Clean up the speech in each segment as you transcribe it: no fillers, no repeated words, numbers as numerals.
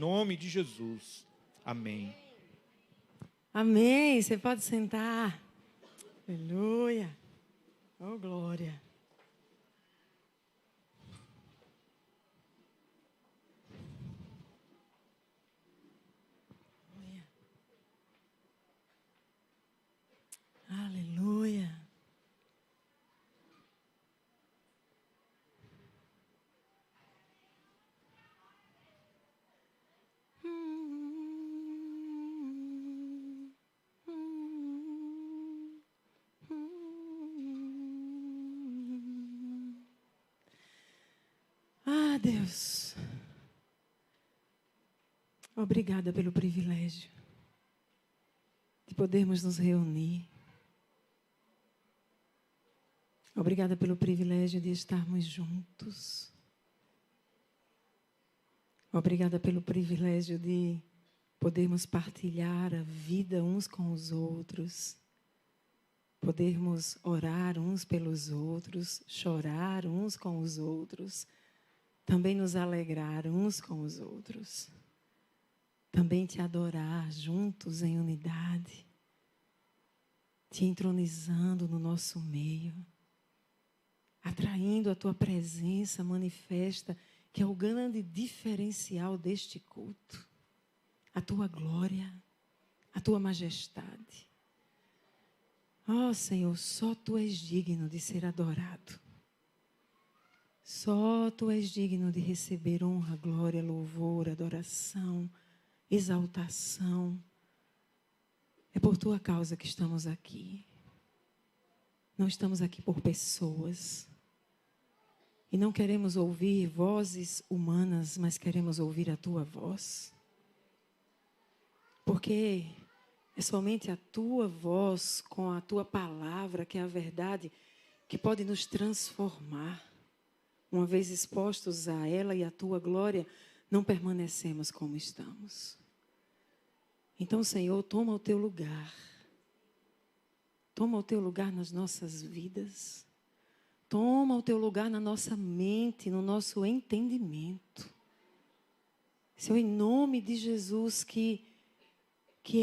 nome de Jesus. Amém. Amém. Você pode sentar. Aleluia. Oh, glória. Aleluia. Ah, Deus. Obrigada pelo privilégio de podermos nos reunir. Obrigada pelo privilégio de estarmos juntos. Obrigada pelo privilégio de podermos partilhar a vida uns com os outros. Podermos orar uns pelos outros, chorar uns com os outros. Também nos alegrar uns com os outros. Também te adorar juntos em unidade. Te entronizando no nosso meio. Atraindo a tua presença manifesta, que é o grande diferencial deste culto. A tua glória, a tua majestade. Ó Senhor, só tu és digno de ser adorado. Só tu és digno de receber honra, glória, louvor, adoração, exaltação. É por tua causa que estamos aqui. Não estamos aqui por pessoas. E não queremos ouvir vozes humanas, mas queremos ouvir a tua voz. Porque é somente a tua voz, com a tua palavra, que é a verdade, que pode nos transformar. Uma vez expostos a ela e a tua glória, não permanecemos como estamos. Então, Senhor, toma o teu lugar. Toma o teu lugar nas nossas vidas. Toma o teu lugar na nossa mente, no nosso entendimento. Senhor, em nome de Jesus, que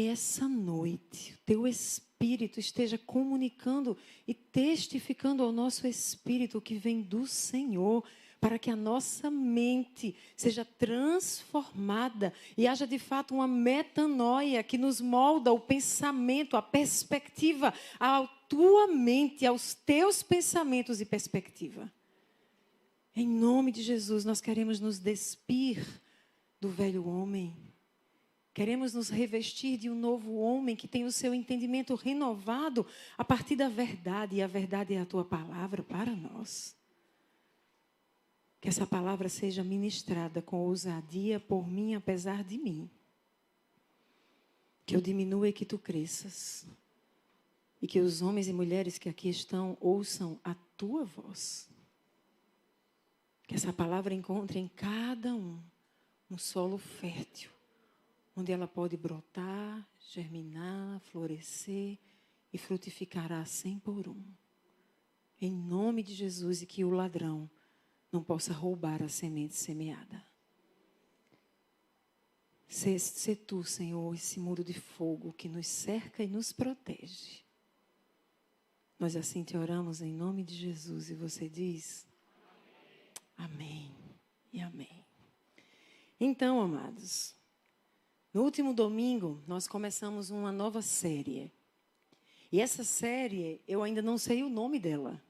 essa noite o teu Espírito esteja comunicando e testificando ao nosso espírito o que vem do Senhor, para que a nossa mente seja transformada e haja de fato uma metanoia que nos molda o pensamento, a perspectiva, à tua mente, aos teus pensamentos e perspectiva. Em nome de Jesus, nós queremos nos despir do velho homem. Queremos nos revestir de um novo homem que tem o seu entendimento renovado a partir da verdade. E a verdade é a tua palavra para nós. Que essa palavra seja ministrada com ousadia por mim, apesar de mim. Que eu diminua e que tu cresças. E que os homens e mulheres que aqui estão ouçam a tua voz. Que essa palavra encontre em cada um solo fértil, onde ela pode brotar, germinar, florescer e frutificará 100 por 1. Em nome de Jesus, e que o ladrão não possa roubar a semente semeada. Sê tu, Senhor, esse muro de fogo que nos cerca e nos protege. Nós assim te oramos em nome de Jesus e você diz: amém e amém. Então, amados, no último domingo nós começamos uma nova série. E essa série, eu ainda não sei o nome dela.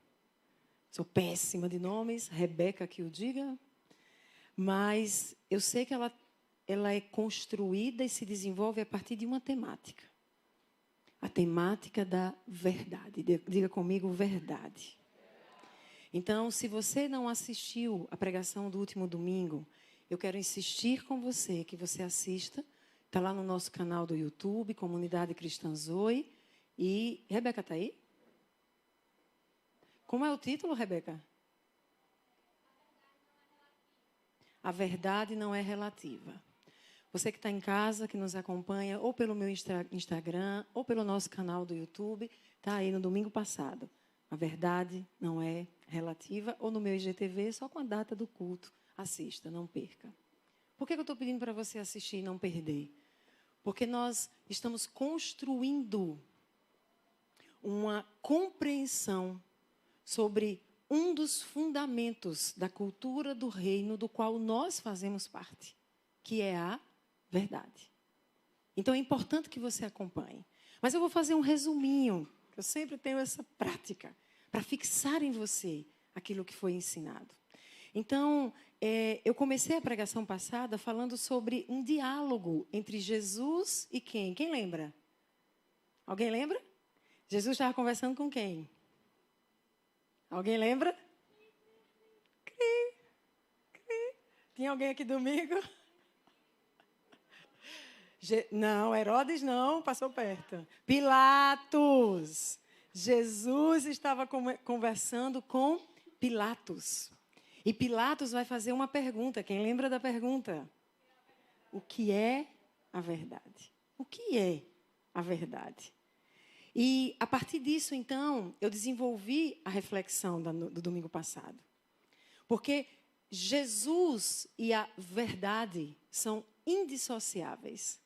Sou péssima de nomes, Rebeca que o diga. Mas eu sei que ela é construída e se desenvolve a partir de uma temática. A temática da verdade. Diga comigo, verdade. Então, se você não assistiu a pregação do último domingo, eu quero insistir com você que você assista. Está lá no nosso canal do YouTube, Comunidade Cristã Zoe. E Rebeca está aí? Como é o título, Rebeca? A verdade não é relativa. Você que está em casa, que nos acompanha, ou pelo meu Instagram, ou pelo nosso canal do YouTube, está aí no domingo passado. A verdade não é relativa, ou no meu IGTV, só com a data do culto. Assista, não perca. Por que eu estou pedindo para você assistir e não perder? Porque nós estamos construindo uma compreensão sobre um dos fundamentos da cultura do reino do qual nós fazemos parte, que é a verdade. Então, é importante que você acompanhe. Mas eu vou fazer um resuminho, eu sempre tenho essa prática, para fixar em você aquilo que foi ensinado. Então, eu comecei a pregação passada falando sobre um diálogo entre Jesus e quem? Quem lembra? Alguém lembra? Jesus estava conversando com quem? Alguém lembra? Tinha alguém aqui domingo? Não, Herodes não, passou perto. Pilatos. Jesus estava conversando com Pilatos. E Pilatos vai fazer uma pergunta. Quem lembra da pergunta? O que é a verdade? O que é a verdade? E, a partir disso, então, eu desenvolvi a reflexão do domingo passado. Porque Jesus e a verdade são indissociáveis.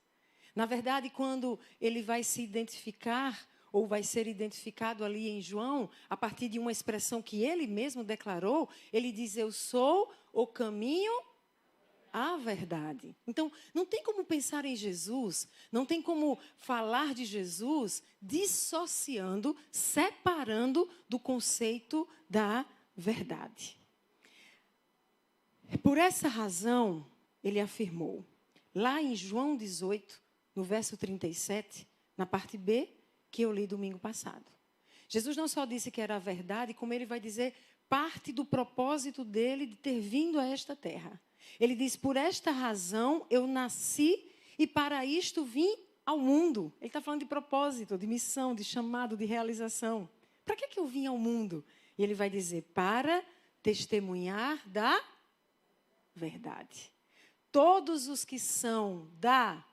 Na verdade, quando ele vai se identificar, ou vai ser identificado ali em João, a partir de uma expressão que ele mesmo declarou, ele diz, eu sou o caminho, a verdade. Então, não tem como pensar em Jesus, não tem como falar de Jesus dissociando, separando do conceito da verdade. Por essa razão, ele afirmou, lá em João 18, no verso 37, na parte B, que eu li domingo passado. Jesus não só disse que era a verdade, como ele vai dizer parte do propósito dele de ter vindo a esta terra. Ele diz, por esta razão eu nasci e para isto vim ao mundo. Ele está falando de propósito, de missão, de chamado, de realização. Para que eu vim ao mundo? E ele vai dizer, para testemunhar da verdade. Todos os que são da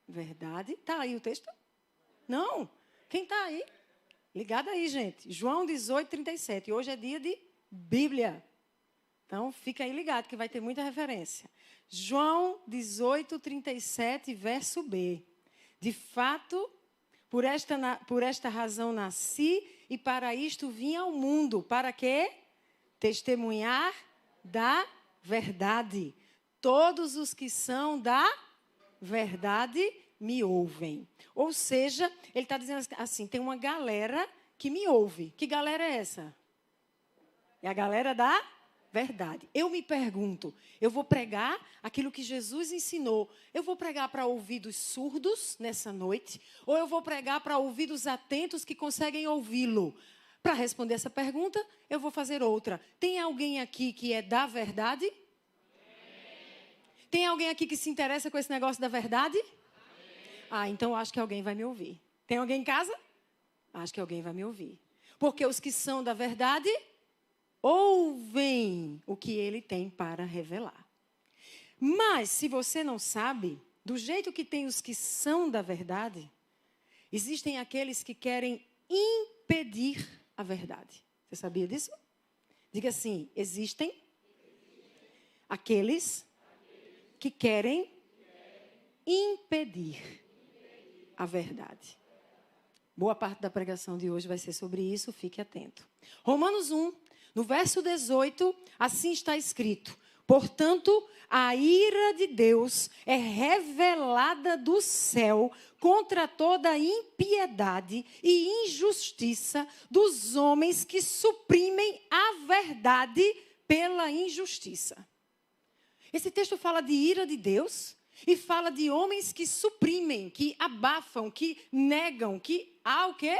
verdade. Está aí o texto? Não. Quem está aí? Ligado aí, gente. João 18, 37. Hoje é dia de Bíblia. Então, fica aí ligado, que vai ter muita referência. João 18, 37, verso B. De fato, por esta razão nasci e para isto vim ao mundo. Para quê? Testemunhar da verdade. Todos os que são da verdade me ouvem. Ou seja, ele está dizendo assim, tem uma galera que me ouve. Que galera é essa? É a galera da verdade. Eu me pergunto, eu vou pregar aquilo que Jesus ensinou. Eu vou pregar para ouvidos surdos nessa noite? Ou eu vou pregar para ouvidos atentos que conseguem ouvi-lo? Para responder essa pergunta, eu vou fazer outra. Tem alguém aqui que é da verdade? Tem alguém aqui que se interessa com esse negócio da verdade? Ah, então acho que alguém vai me ouvir. Tem alguém em casa? Acho que alguém vai me ouvir. Porque os que são da verdade ouvem o que ele tem para revelar. Mas, se você não sabe, do jeito que tem os que são da verdade, existem aqueles que querem impedir a verdade. Você sabia disso? Diga assim, existem aqueles que querem impedir a verdade. Boa parte da pregação de hoje vai ser sobre isso, fique atento. Romanos 1, no verso 18, assim está escrito. Portanto, a ira de Deus é revelada do céu contra toda impiedade e injustiça dos homens que suprimem a verdade pela injustiça. Esse texto fala de ira de Deus e fala de homens que suprimem, que abafam, que negam, que há o quê?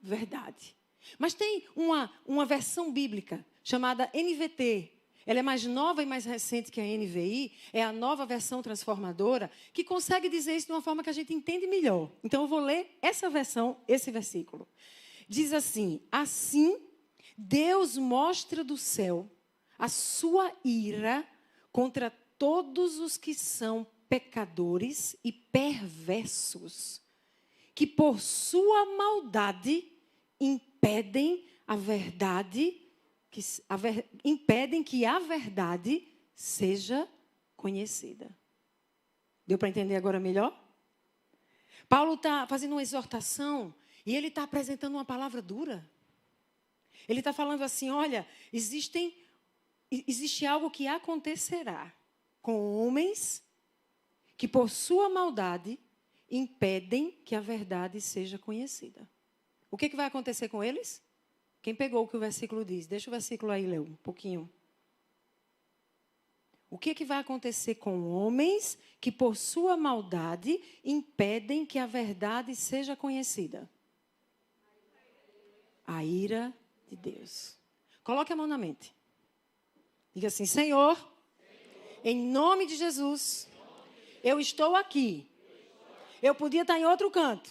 Verdade. Mas tem uma versão bíblica chamada NVT. Ela é mais nova e mais recente que a NVI. É a nova versão transformadora que consegue dizer isso de uma forma que a gente entende melhor. Então, eu vou ler essa versão, esse versículo. Diz assim, assim Deus mostra do céu a sua ira contra todos os que são pecadores e perversos, que por sua maldade impedem a verdade, impedem que a verdade seja conhecida. Deu para entender agora melhor? Paulo está fazendo uma exortação e ele está apresentando uma palavra dura. Ele está falando assim, olha, existe algo que acontecerá com homens que por sua maldade impedem que a verdade seja conhecida. O que vai acontecer com eles? Quem pegou o que o versículo diz? Deixa o versículo aí, Leo, um pouquinho. O que vai acontecer com homens que, por sua maldade, impedem que a verdade seja conhecida? A ira de Deus. Coloque a mão na mente. Diga assim, Senhor, em nome de Jesus, eu estou aqui. Eu podia estar em outro canto.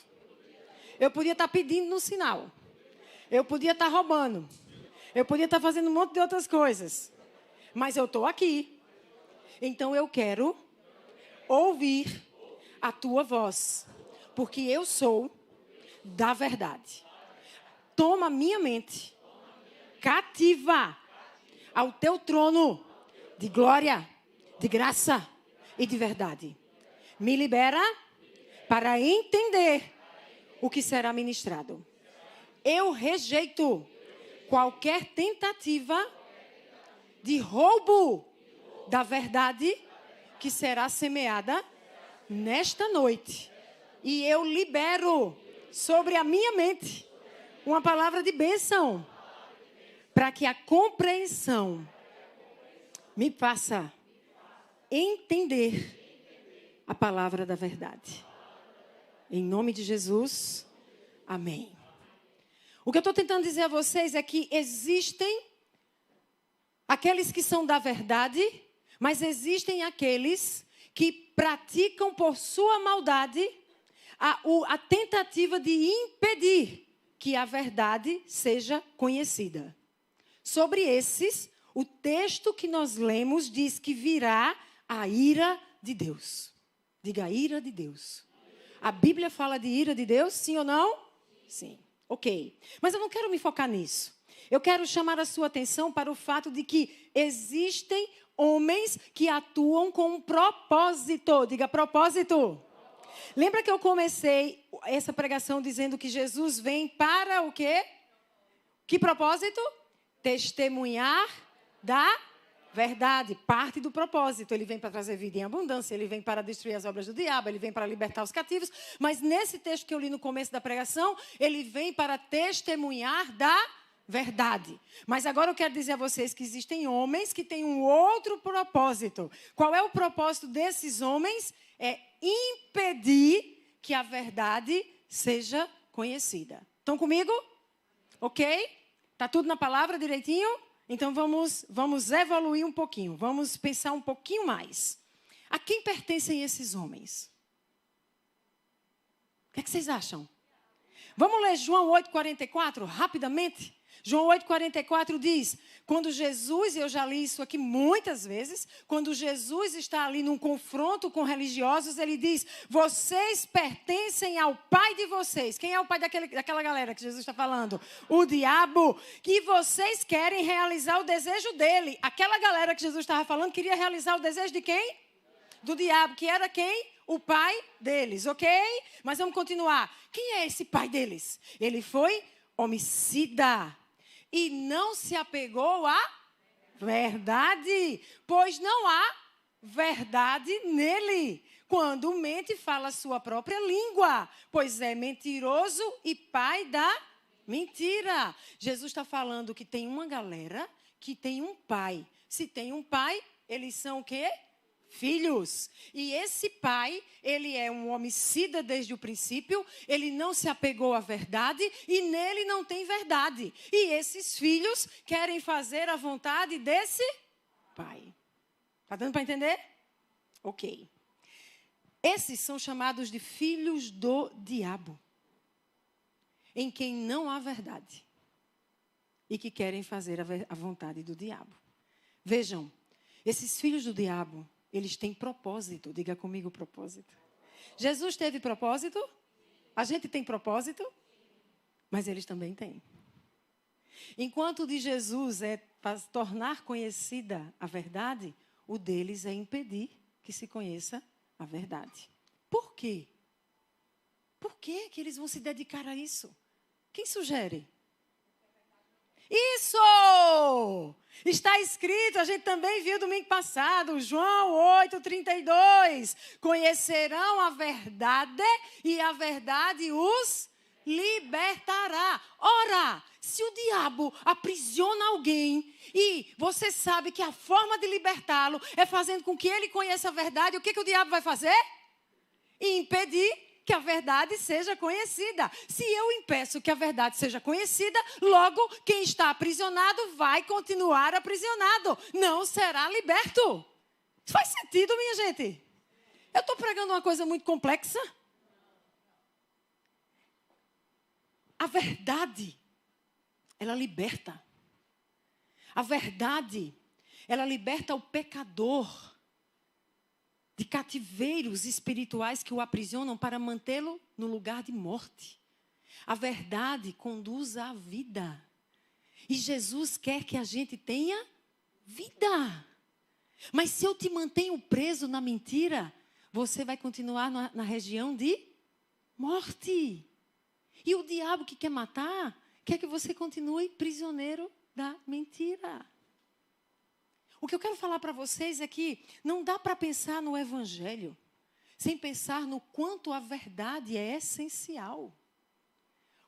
Eu podia estar pedindo no sinal. Eu podia estar roubando. Eu podia estar fazendo um monte de outras coisas. Mas eu estou aqui. Então eu quero ouvir a tua voz, porque eu sou da verdade. Toma minha mente cativa ao teu trono de glória, de graça e de verdade. Me libera para entender o que será ministrado. Eu rejeito qualquer tentativa de roubo da verdade que será semeada nesta noite. E eu libero sobre a minha mente uma palavra de bênção para que a compreensão me faça entender a palavra da verdade. Em nome de Jesus, amém. O que eu estou tentando dizer a vocês é que existem aqueles que são da verdade, mas existem aqueles que praticam por sua maldade a tentativa de impedir que a verdade seja conhecida. Sobre esses, o texto que nós lemos diz que virá a ira de Deus. Diga, a ira de Deus. A Bíblia fala de ira de Deus, sim ou não? Sim. Ok. Mas eu não quero me focar nisso. Eu quero chamar a sua atenção para o fato de que existem homens que atuam com um propósito. Diga, propósito. Lembra que eu comecei essa pregação dizendo que Jesus vem para o quê? Que propósito? Testemunhar da verdade. Parte do propósito. Ele vem para trazer vida em abundância, ele vem para destruir as obras do diabo, ele vem para libertar os cativos. Mas nesse texto que eu li no começo da pregação, ele vem para testemunhar da verdade. Mas agora eu quero dizer a vocês que existem homens que têm um outro propósito. Qual é o propósito desses homens? É impedir que a verdade seja conhecida. Estão comigo? Ok? Está tudo na palavra direitinho? Então vamos evoluir um pouquinho. Vamos pensar um pouquinho mais. A quem pertencem esses homens? O que é que vocês acham? Vamos ler João 8,44 rapidamente? João 8,44 diz, quando Jesus, e eu já li isso aqui muitas vezes, quando Jesus está ali num confronto com religiosos, ele diz, vocês pertencem ao pai de vocês. Quem é o pai daquela galera que Jesus está falando? O diabo, que vocês querem realizar o desejo dele. Aquela galera que Jesus estava falando queria realizar o desejo de quem? Do diabo, que era quem? O pai deles, ok? Mas vamos continuar. Quem é esse pai deles? Ele foi homicida. E não se apegou à verdade, pois não há verdade nele. Quando mente, fala a sua própria língua, pois é mentiroso e pai da mentira. Jesus está falando que tem uma galera que tem um pai. Se tem um pai, eles são o quê? Filhos. E esse pai, ele é um homicida desde o princípio, ele não se apegou à verdade e nele não tem verdade. E esses filhos querem fazer a vontade desse pai. Está dando para entender? Ok. Esses são chamados de filhos do diabo, em quem não há verdade e que querem fazer a vontade do diabo. Vejam, esses filhos do diabo, eles têm propósito. Diga comigo propósito. Jesus teve propósito? A gente tem propósito? Mas eles também têm. Enquanto o de Jesus é para tornar conhecida a verdade, o deles é impedir que se conheça a verdade. Por quê? Por que eles vão se dedicar a isso? Quem sugere? Isso! Está escrito, a gente também viu domingo passado, João 8:32. Conhecerão a verdade e a verdade os libertará. Ora, se o diabo aprisiona alguém e você sabe que a forma de libertá-lo é fazendo com que ele conheça a verdade, o que o diabo vai fazer? Impedir que a verdade seja conhecida. Se eu impeço que a verdade seja conhecida, logo quem está aprisionado vai continuar aprisionado. Não será liberto. Isso faz sentido, minha gente? Eu estou pregando uma coisa muito complexa? A verdade, ela liberta. A verdade, ela liberta o pecador de cativeiros espirituais que o aprisionam para mantê-lo no lugar de morte. A verdade conduz à vida. E Jesus quer que a gente tenha vida. Mas se eu te mantenho preso na mentira, você vai continuar na região de morte. E o diabo que quer matar, quer que você continue prisioneiro da mentira. O que eu quero falar para vocês é que não dá para pensar no Evangelho sem pensar no quanto a verdade é essencial.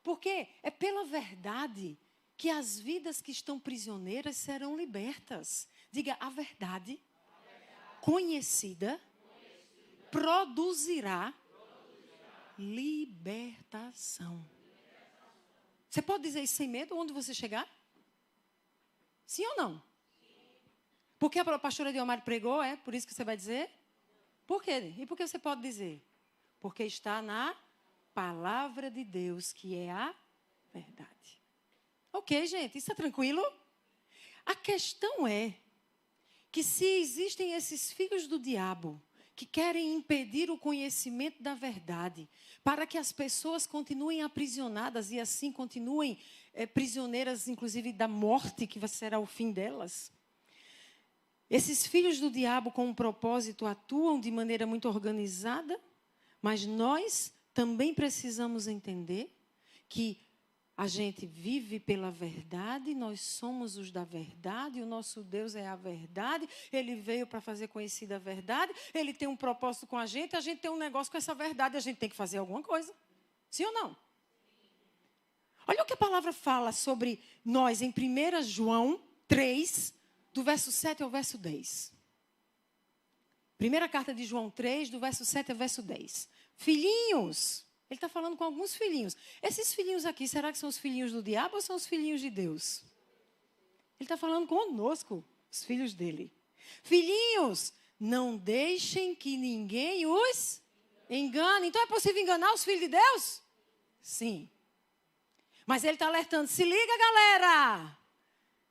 Porque é pela verdade que as vidas que estão prisioneiras serão libertas. Diga, a verdade conhecida produzirá libertação. Você pode dizer isso sem medo, onde você chegar? Sim ou não? Porque a pastora Diomar pregou, é por isso que você vai dizer? Por quê? E por que você pode dizer? Porque está na palavra de Deus, que é a verdade. Ok, gente, isso é tranquilo? A questão é que se existem esses filhos do diabo que querem impedir o conhecimento da verdade, para que as pessoas continuem aprisionadas e assim continuem prisioneiras, inclusive, da morte, que será o fim delas. Esses filhos do diabo, com um propósito, atuam de maneira muito organizada, mas nós também precisamos entender que a gente vive pela verdade, nós somos os da verdade, o nosso Deus é a verdade, Ele veio para fazer conhecida a verdade, Ele tem um propósito com a gente tem um negócio com essa verdade, a gente tem que fazer alguma coisa. Sim ou não? Olha o que a palavra fala sobre nós em 1 João 3, do verso 7 ao verso 10. Primeira carta de João 3, do verso 7 ao verso 10. Filhinhos, ele está falando com alguns filhinhos. Esses filhinhos aqui, será que são os filhinhos do diabo ou são os filhinhos de Deus? Ele está falando conosco, os filhos dele. Filhinhos, não deixem que ninguém os engane. Então é possível enganar os filhos de Deus? Sim. Mas ele está alertando, se liga, galera.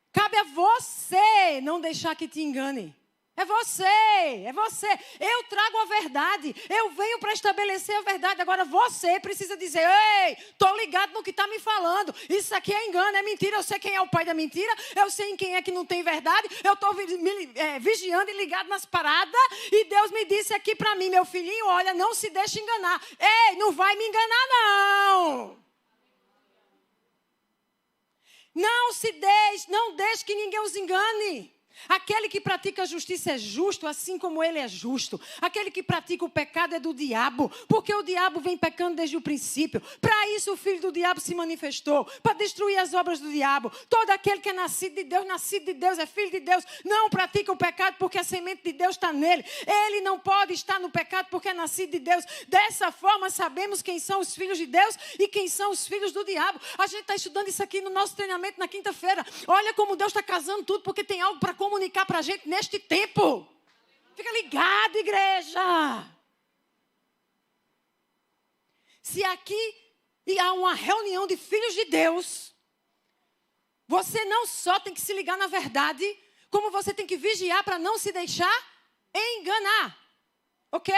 Cabe a você não deixar que te engane. É você. Eu trago a verdade. Eu venho para estabelecer a verdade. Agora você precisa dizer, ei, estou ligado no que está me falando. Isso aqui é engano, é mentira. Eu sei quem é o pai da mentira. Eu sei em quem é que não tem verdade. Eu estou vigiando e ligado nas paradas. E Deus me disse aqui para mim, meu filhinho, olha, não se deixe enganar. Ei, não vai me enganar não. Não deixe que ninguém os engane. Aquele que pratica a justiça é justo, assim como ele é justo. Aquele que pratica o pecado é do diabo, porque o diabo vem pecando desde o princípio. Para isso o filho do diabo se manifestou, para destruir as obras do diabo. Todo aquele que é nascido de Deus, é filho de Deus, não pratica o pecado porque a semente de Deus está nele. Ele não pode estar no pecado porque é nascido de Deus. Dessa forma sabemos quem são os filhos de Deus e quem são os filhos do diabo. A gente está estudando isso aqui no nosso treinamento na quinta-feira. Olha como Deus está casando tudo, porque tem algo para comunicar para a gente neste tempo. Fica ligado, igreja. Se aqui há uma reunião de filhos de Deus, você não só tem que se ligar na verdade, como você tem que vigiar para não se deixar enganar. Ok?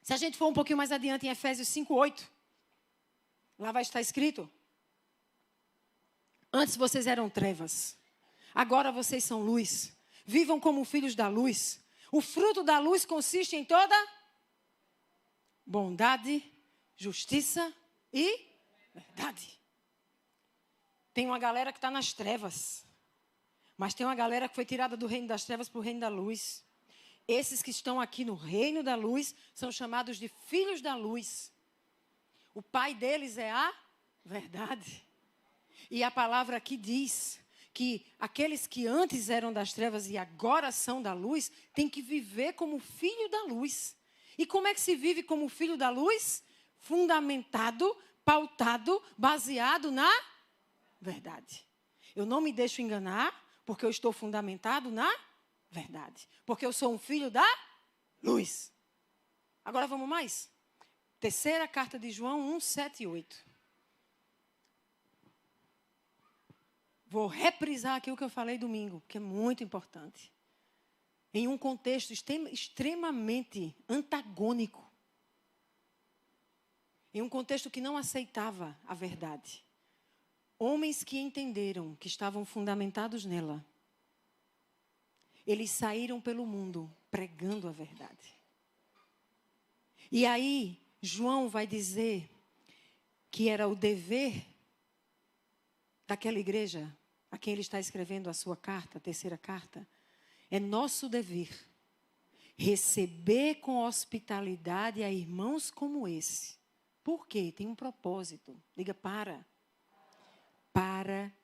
Se a gente for um pouquinho mais adiante em Efésios 5:8, lá vai estar escrito: antes vocês eram trevas, agora vocês são luz. Vivam como filhos da luz, O fruto da luz consiste em toda bondade, justiça e verdade. Tem uma galera que está nas trevas. Mas tem uma galera que foi tirada do reino das trevas para o reino da luz. Esses que estão aqui no reino da luz são chamados de filhos da luz. O pai deles é a verdade. E a palavra aqui diz que aqueles que antes eram das trevas e agora são da luz, têm que viver como filho da luz. E como é que se vive como filho da luz? Fundamentado, pautado, baseado na verdade. Eu não me deixo enganar, porque eu estou fundamentado na verdade. Porque eu sou um filho da luz. Agora vamos mais? Terceira carta de João 1, 7 e 8. Vou reprisar aqui o que eu falei domingo, que é muito importante. Em um contexto extremamente antagônico. Em um contexto que não aceitava a verdade. Homens que entenderam que estavam fundamentados nela. Eles saíram pelo mundo pregando a verdade. E aí, João vai dizer que era o dever daquela igreja, a quem ele está escrevendo a sua carta, a terceira carta, é nosso dever receber com hospitalidade a irmãos como esse. Por quê? Tem um propósito. Diga para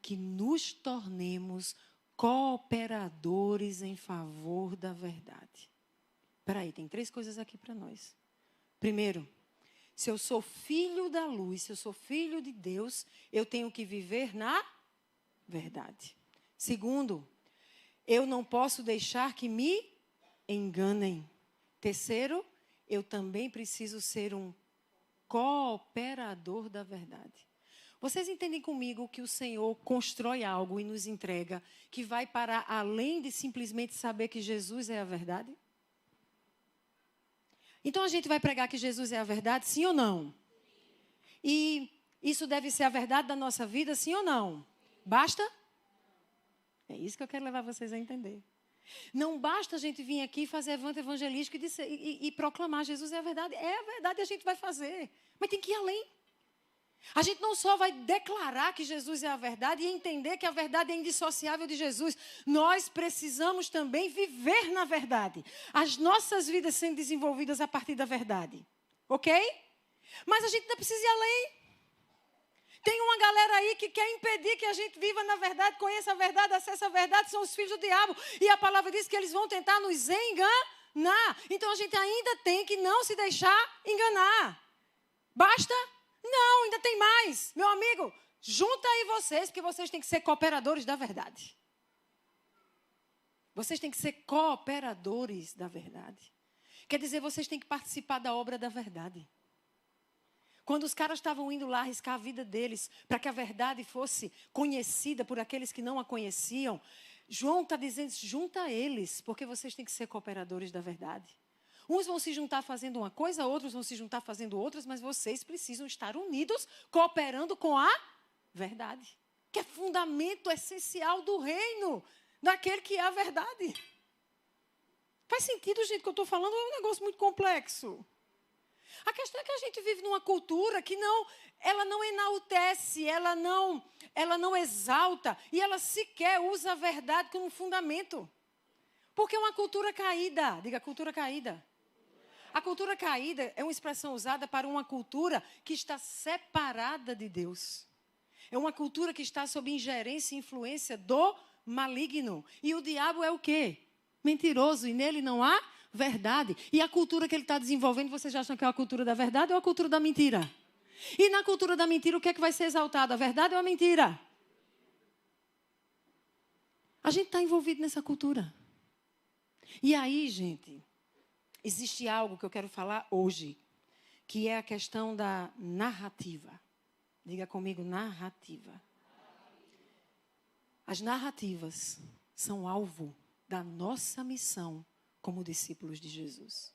que nos tornemos cooperadores em favor da verdade. Espera aí, tem 3 coisas aqui para nós. Primeiro, se eu sou filho da luz, se eu sou filho de Deus, eu tenho que viver na verdade. Segundo, eu não posso deixar que me enganem. Terceiro, eu também preciso ser um cooperador da verdade. Vocês entendem comigo que o Senhor constrói algo e nos entrega que vai para além de simplesmente saber que Jesus é a verdade? Então a gente vai pregar que Jesus é a verdade, sim ou não? E isso deve ser a verdade da nossa vida, sim ou não? Basta? É isso que eu quero levar vocês a entender. Não basta a gente vir aqui fazer evento evangelístico e proclamar Jesus é a verdade. É a verdade, a gente vai fazer. Mas tem que ir além. A gente não só vai declarar que Jesus é a verdade e entender que a verdade é indissociável de Jesus. Nós precisamos também viver na verdade. As nossas vidas sendo desenvolvidas a partir da verdade. Ok? Mas a gente ainda precisa ir além. Tem uma galera aí que quer impedir que a gente viva na verdade, conheça a verdade, acesse a verdade, são os filhos do diabo. E a palavra diz que eles vão tentar nos enganar. Então a gente ainda tem que não se deixar enganar. Basta? Não, ainda tem mais. Meu amigo, junta aí vocês, porque vocês têm que ser cooperadores da verdade. Vocês têm que ser cooperadores da verdade. Quer dizer, vocês têm que participar da obra da verdade. Quando os caras estavam indo lá arriscar a vida deles para que a verdade fosse conhecida por aqueles que não a conheciam, João está dizendo, junta eles, porque vocês têm que ser cooperadores da verdade. Uns vão se juntar fazendo uma coisa, outros vão se juntar fazendo outras, mas vocês precisam estar unidos, cooperando com a verdade. Que é fundamento essencial do reino, daquele que é a verdade. Faz sentido, gente, o que eu estou falando? É um negócio muito complexo. A questão é que a gente vive numa cultura que ela não enaltece, ela não exalta, e ela sequer usa a verdade como fundamento. Porque é uma cultura caída. Diga, cultura caída. A cultura caída é uma expressão usada para uma cultura que está separada de Deus. É uma cultura que está sob ingerência e influência do maligno. E o diabo é o quê? Mentiroso, e nele não há verdade. E a cultura que ele está desenvolvendo, vocês acham que é a cultura da verdade ou a cultura da mentira? E na cultura da mentira, o que é que vai ser exaltado? A verdade ou a mentira? A gente está envolvido nessa cultura. E aí, gente, existe algo que eu quero falar hoje, que é a questão da narrativa. Diga comigo, narrativa. As narrativas são alvo da nossa missão como discípulos de Jesus.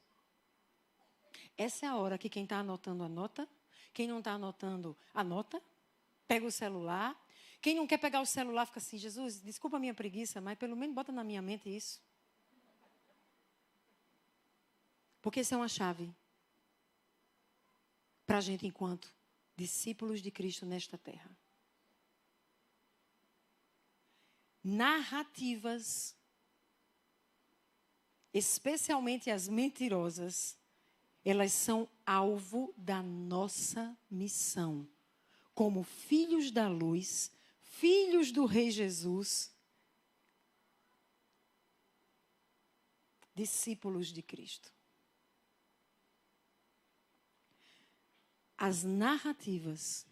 Essa é a hora que quem está anotando, anota. Quem não está anotando, anota. Pega o celular. Quem não quer pegar o celular, fica assim, Jesus, desculpa a minha preguiça, mas pelo menos bota na minha mente isso. Porque isso é uma chave para a gente enquanto discípulos de Cristo nesta terra. Narrativas, especialmente as mentirosas, elas são alvo da nossa missão. Como filhos da luz, filhos do Rei Jesus, discípulos de Cristo. As narrativas,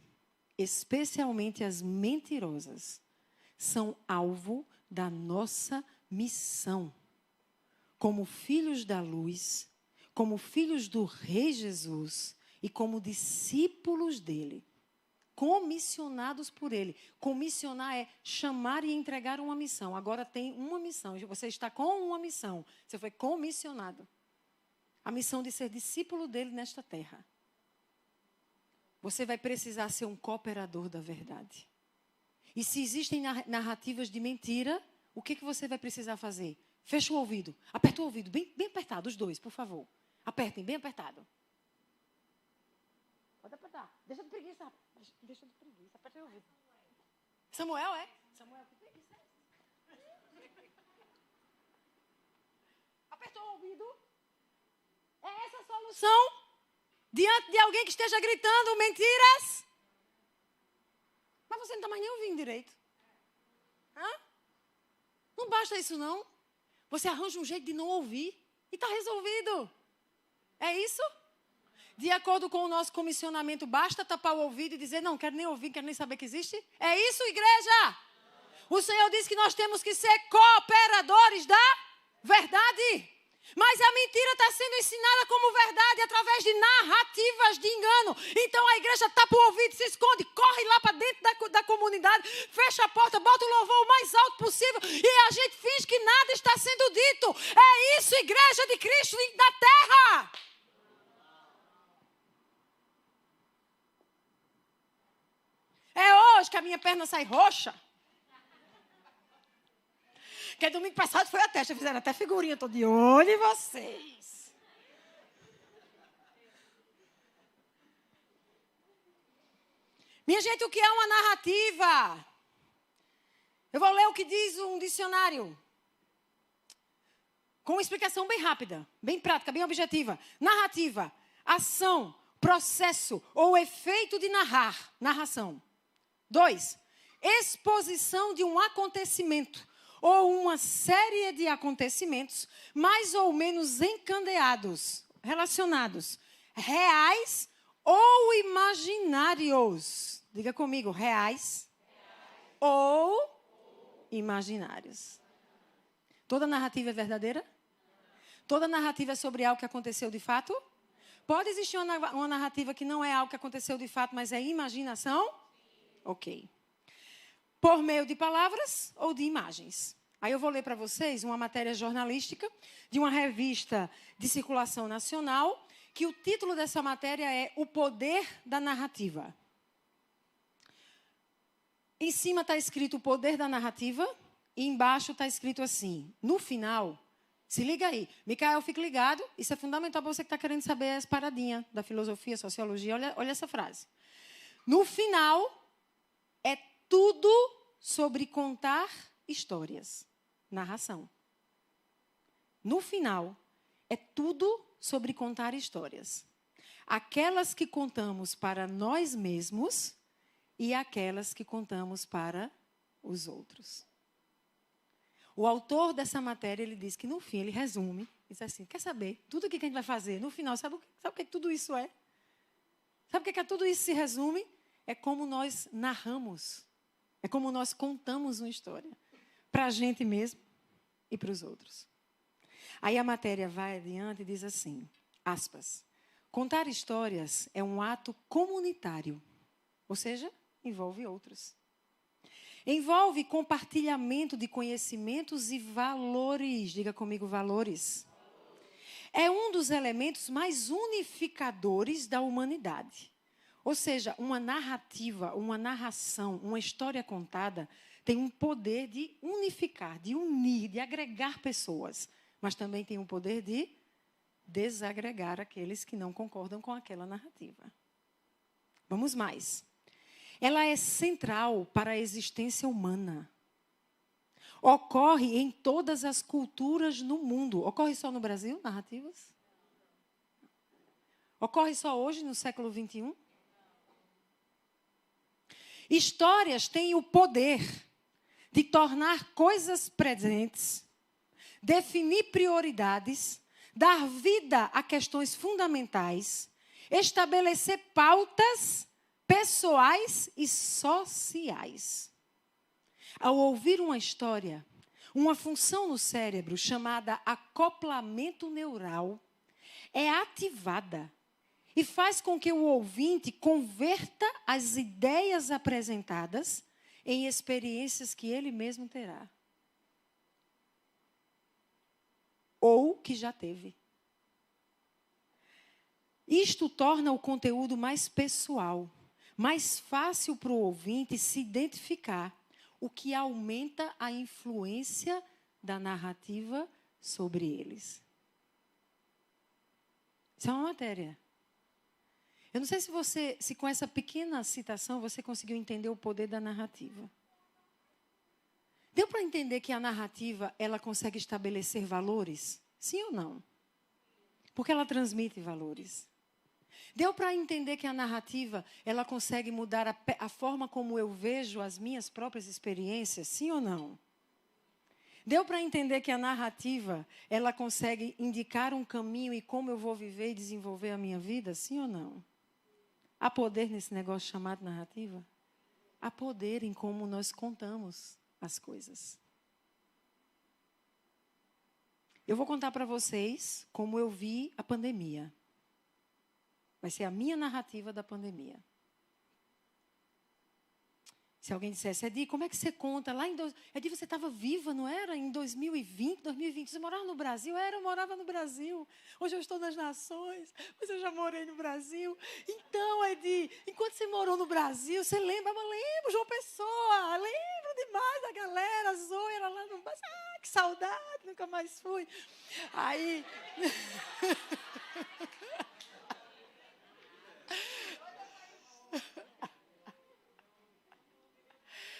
especialmente as mentirosas, são alvo da nossa missão. Como filhos da luz, como filhos do Rei Jesus e como discípulos dele, comissionados por ele. Comissionar é chamar e entregar uma missão. Agora tem uma missão. Você está com uma missão. Você foi comissionado. A missão de ser discípulo dele nesta terra. Você vai precisar ser um cooperador da verdade. E se existem narrativas de mentira, o que você vai precisar fazer? Fecha o ouvido. Aperta o ouvido. Bem apertado, os dois, por favor. Apertem, bem apertado. Pode apertar. Deixa de preguiça. Deixa de preguiça. Aperta o ouvido. Samuel, é? Samuel, que preguiça é essa? Apertou o ouvido. É essa a solução? Diante de alguém que esteja gritando mentiras? Mas você não está mais nem ouvindo direito. Hã? Não basta isso, não. Você arranja um jeito de não ouvir e está resolvido. É isso? De acordo com o nosso comissionamento, basta tapar o ouvido e dizer, não, quero nem ouvir, quero nem saber que existe? É isso, igreja? O Senhor disse que nós temos que ser cooperadores da verdade. Mas a mentira está sendo ensinada como verdade através de narrativas de engano. Então a igreja tapa o ouvido, se esconde, corre lá para dentro da comunidade, fecha a porta, bota o louvor o mais alto possível e a gente finge que nada está sendo dito. É isso, igreja de Cristo na terra. É hoje que a minha perna sai roxa. Porque domingo passado foi a testa, fizeram até figurinha, estou de olho em vocês. Minha gente, o que é uma narrativa? Eu vou ler o que diz um dicionário. Com uma explicação bem rápida, bem prática, bem objetiva. Narrativa, ação, processo ou efeito de narrar, narração. 2, exposição de um acontecimento ou uma série de acontecimentos mais ou menos encandeados, relacionados, reais ou imaginários. Diga comigo, reais ou imaginários. Toda narrativa é verdadeira? Toda narrativa é sobre algo que aconteceu de fato? Pode existir uma narrativa que não é algo que aconteceu de fato, mas é imaginação? Ok. Por meio de palavras ou de imagens. Aí eu vou ler para vocês uma matéria jornalística de uma revista de circulação nacional, que o título dessa matéria é O Poder da Narrativa. Em cima está escrito o poder da narrativa e embaixo está escrito assim, no final, se liga aí. Micael, fique ligado, isso é fundamental para você que está querendo saber as paradinhas da filosofia, sociologia, olha essa frase. No final, é tudo sobre contar histórias. Narração. No final, é tudo sobre contar histórias. Aquelas que contamos para nós mesmos e aquelas que contamos para os outros. O autor dessa matéria, ele diz que no fim, ele resume, diz assim, quer saber, tudo o que a gente vai fazer, no final, sabe o que tudo isso é? Sabe o que tudo isso se resume? É como nós narramos. É como nós contamos uma história. Para a gente mesmo e para os outros. Aí a matéria vai adiante e diz assim, aspas, contar histórias é um ato comunitário. Ou seja, envolve outros. Envolve compartilhamento de conhecimentos e valores. Diga comigo, valores. É um dos elementos mais unificadores da humanidade. Ou seja, uma narrativa, uma narração, uma história contada tem um poder de unificar, de unir, de agregar pessoas. Mas também tem um poder de desagregar aqueles que não concordam com aquela narrativa. Vamos mais. Ela é central para a existência humana. Ocorre em todas as culturas no mundo. Ocorre só no Brasil, narrativas? Ocorre só hoje, no século XXI? Histórias têm o poder de tornar coisas presentes, definir prioridades, dar vida a questões fundamentais, estabelecer pautas pessoais e sociais. Ao ouvir uma história, uma função no cérebro chamada acoplamento neural é ativada e faz com que o ouvinte converta as ideias apresentadas em experiências que ele mesmo terá. Ou que já teve. Isto torna o conteúdo mais pessoal, mais fácil para o ouvinte se identificar, o que aumenta a influência da narrativa sobre eles. Isso é uma matéria. Eu não sei se com essa pequena citação você conseguiu entender o poder da narrativa. Deu para entender que a narrativa, ela consegue estabelecer valores? Sim ou não? Porque ela transmite valores. Deu para entender que a narrativa, ela consegue mudar a forma como eu vejo as minhas próprias experiências? Sim ou não? Deu para entender que a narrativa, ela consegue indicar um caminho e como eu vou viver e desenvolver a minha vida? Sim ou não? Há poder nesse negócio chamado narrativa? Há poder em como nós contamos as coisas. Eu vou contar para vocês como eu vi a pandemia. Vai ser a minha narrativa da pandemia. Se alguém dissesse, Edi, como é que você conta? Edi, você estava viva, não era? Em 2020, 2020. Você morava no Brasil? Eu morava no Brasil. Hoje eu estou nas Nações, mas eu já morei no Brasil. Então, Edi, enquanto você morou no Brasil, você lembra? Eu lembro, João Pessoa. Lembro demais da galera, a Zoe era lá no... Ah, que saudade, nunca mais fui. Aí...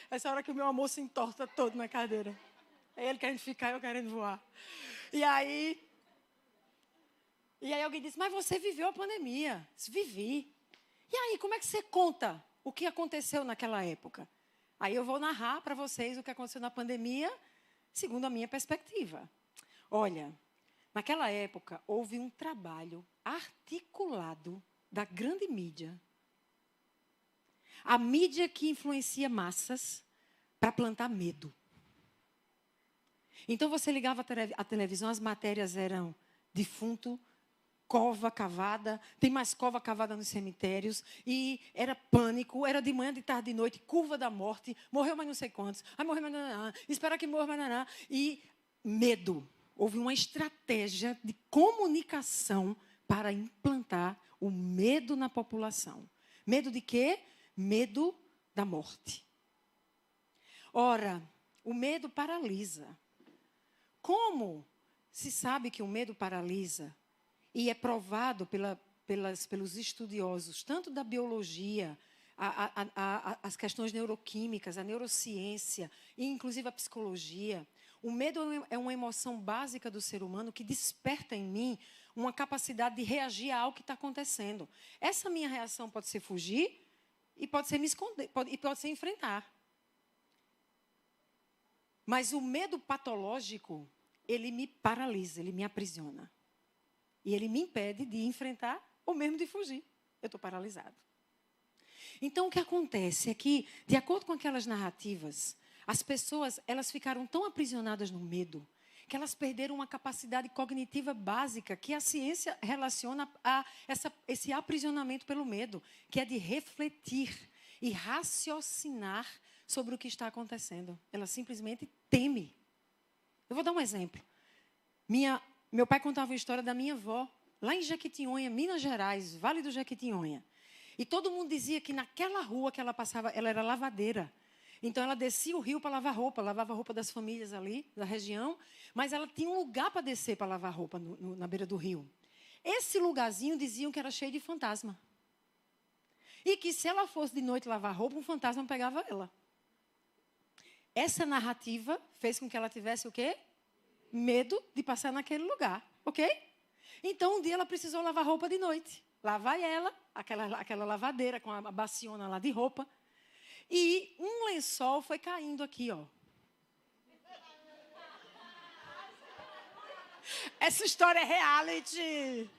Essa hora que o meu amor se entorta todo na cadeira. É ele querendo ficar e eu querendo voar. E aí alguém disse, mas você viveu a pandemia. Eu disse, vivi. E aí, como é que você conta o que aconteceu naquela época? Aí eu vou narrar para vocês o que aconteceu na pandemia, segundo a minha perspectiva. Olha, naquela época houve um trabalho articulado da grande mídia. A mídia que influencia massas para plantar medo. Então, você ligava a televisão, as matérias eram defunto, cova cavada, tem mais cova cavada nos cemitérios, e era pânico, era de manhã, de tarde, de noite, curva da morte, morreu mais não sei quantos, morreu mais não, espera que morra mais não, e medo. Houve uma estratégia de comunicação para implantar o medo na população. Medo de quê? Medo da morte. Ora, o medo paralisa. Como se sabe que o medo paralisa? E é provado pelos estudiosos, tanto da biologia, as questões neuroquímicas, a neurociência, e inclusive a psicologia. O medo é uma emoção básica do ser humano que desperta em mim uma capacidade de reagir a algo que está acontecendo. Essa minha reação pode ser fugir, e pode ser me esconder, pode ser enfrentar. Mas o medo patológico, ele me paralisa, ele me aprisiona. E ele me impede de enfrentar ou mesmo de fugir. Eu estou paralisado. Então, o que acontece é que, de acordo com aquelas narrativas, as pessoas, elas ficaram tão aprisionadas no medo que elas perderam uma capacidade cognitiva básica que a ciência relaciona a esse aprisionamento pelo medo, que é de refletir e raciocinar sobre o que está acontecendo. Ela simplesmente teme. Eu vou dar um exemplo. Meu pai contava a história da minha avó, lá em Jequitinhonha, Minas Gerais, Vale do Jequitinhonha. E todo mundo dizia que naquela rua que ela passava, ela era lavadeira. Então, ela descia o rio para lavar roupa, lavava a roupa das famílias ali, da região, mas ela tinha um lugar para descer para lavar roupa na beira do rio. Esse lugarzinho diziam que era cheio de fantasma. E que se ela fosse de noite lavar roupa, um fantasma pegava ela. Essa narrativa fez com que ela tivesse o quê? Medo de passar naquele lugar, ok? Então, um dia ela precisou lavar roupa de noite. Lá vai ela, aquela lavadeira com a baciona lá de roupa. E um lençol foi caindo aqui, ó. Essa história é reality.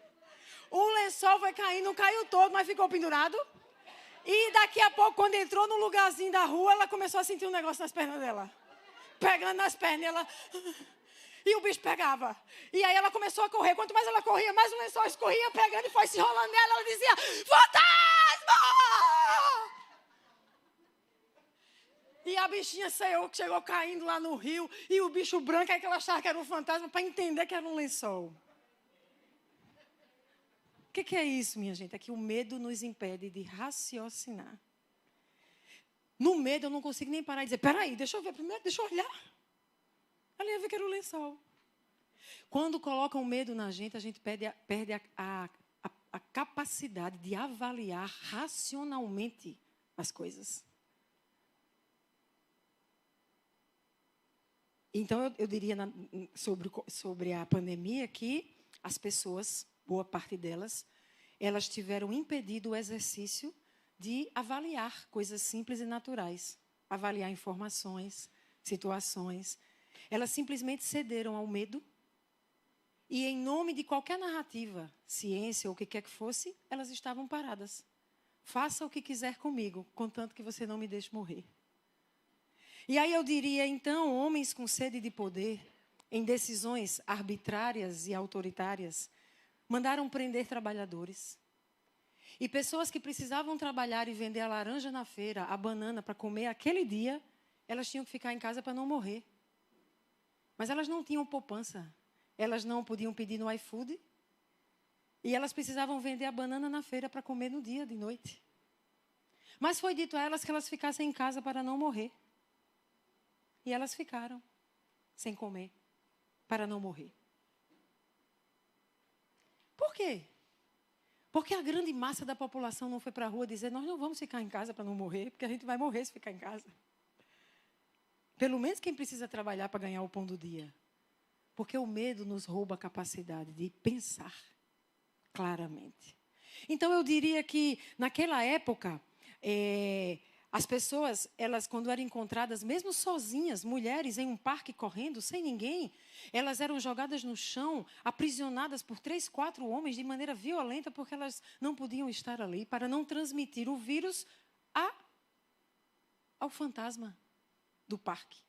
Um lençol foi caindo, não caiu todo, mas ficou pendurado. E daqui a pouco, quando entrou no lugarzinho da rua, ela começou a sentir um negócio nas pernas dela. Pegando nas pernas, ela... E o bicho pegava. E aí ela começou a correr. Quanto mais ela corria, mais o lençol escorria, pegando e foi se enrolando nela. Ela dizia, fantasma! E a bichinha chegou caindo lá no rio. E o bicho branco, aí que ela achava que era um fantasma, para entender que era um lençol. O que é isso, minha gente? É que o medo nos impede de raciocinar. No medo, eu não consigo nem parar e dizer, peraí, deixa eu ver primeiro, deixa eu olhar. Ali eu vi que era o lençol. Quando colocam medo na gente, a gente perde a capacidade de avaliar racionalmente as coisas. Então, eu diria sobre a pandemia que as pessoas, boa parte delas, elas tiveram impedido o exercício de avaliar coisas simples e naturais. Avaliar informações, situações. Elas simplesmente cederam ao medo e, em nome de qualquer narrativa, ciência ou o que quer que fosse, elas estavam paradas. Faça o que quiser comigo, contanto que você não me deixe morrer. E aí eu diria, então, homens com sede de poder, em decisões arbitrárias e autoritárias, mandaram prender trabalhadores. E pessoas que precisavam trabalhar e vender a laranja na feira, a banana para comer aquele dia, elas tinham que ficar em casa para não morrer. Mas elas não tinham poupança. Elas não podiam pedir no iFood. E elas precisavam vender a banana na feira para comer no dia, de noite. Mas foi dito a elas que elas ficassem em casa para não morrer. E elas ficaram sem comer, para não morrer. Por quê? Porque a grande massa da população não foi para a rua dizer, nós não vamos ficar em casa para não morrer, porque a gente vai morrer se ficar em casa. Pelo menos quem precisa trabalhar para ganhar o pão do dia. Porque o medo nos rouba a capacidade de pensar claramente. Então, eu diria que, naquela época, as pessoas, elas, quando eram encontradas, mesmo sozinhas, mulheres em um parque correndo, sem ninguém, elas eram jogadas no chão, aprisionadas por 3, 4 homens de maneira violenta, porque elas não podiam estar ali, para não transmitir o vírus ao fantasma do parque.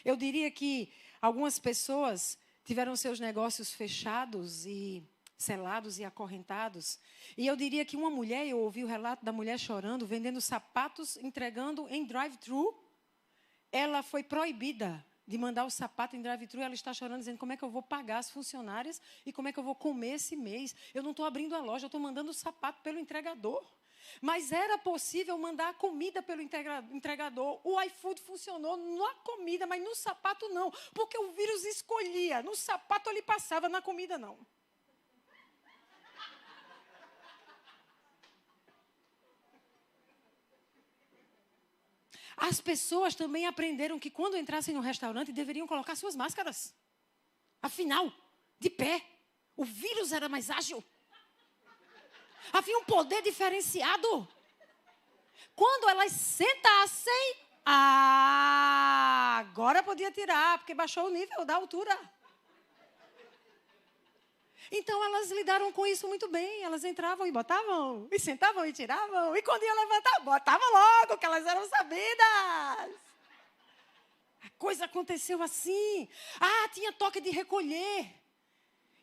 Eu diria que algumas pessoas tiveram seus negócios fechados e selados e acorrentados. E eu diria que uma mulher, eu ouvi o relato da mulher chorando, vendendo sapatos, entregando em drive-thru. Ela foi proibida de mandar o sapato em drive-thru. Ela está chorando, dizendo, como é que eu vou pagar as funcionárias e como é que eu vou comer esse mês? Eu não estou abrindo a loja, eu estou mandando o sapato pelo entregador. Mas era possível mandar a comida pelo entregador. O iFood funcionou na comida, mas no sapato não. Porque o vírus escolhia. No sapato ele passava, na comida não. As pessoas também aprenderam que quando entrassem no restaurante deveriam colocar suas máscaras. Afinal, de pé, o vírus era mais ágil. Havia um poder diferenciado. Quando elas sentassem, agora podia tirar, porque baixou o nível da altura. Então, elas lidaram com isso muito bem. Elas entravam e botavam, e sentavam e tiravam. E quando ia levantar, botavam logo, que elas eram sabidas. A coisa aconteceu assim. Tinha toque de recolher.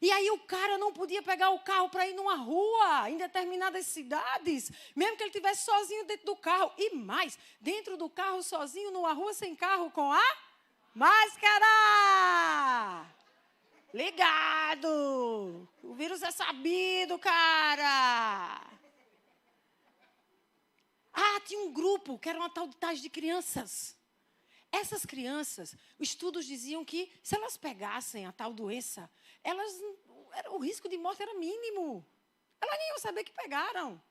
E aí o cara não podia pegar o carro para ir numa rua, em determinadas cidades, mesmo que ele estivesse sozinho dentro do carro. E mais, dentro do carro sozinho, numa rua sem carro, com a máscara. Ligado! O vírus é sabido, cara! Tinha um grupo que era uma tal de tais de crianças. Essas crianças, estudos diziam que se elas pegassem a tal doença, o risco de morte era mínimo. Elas nem iam saber que pegaram.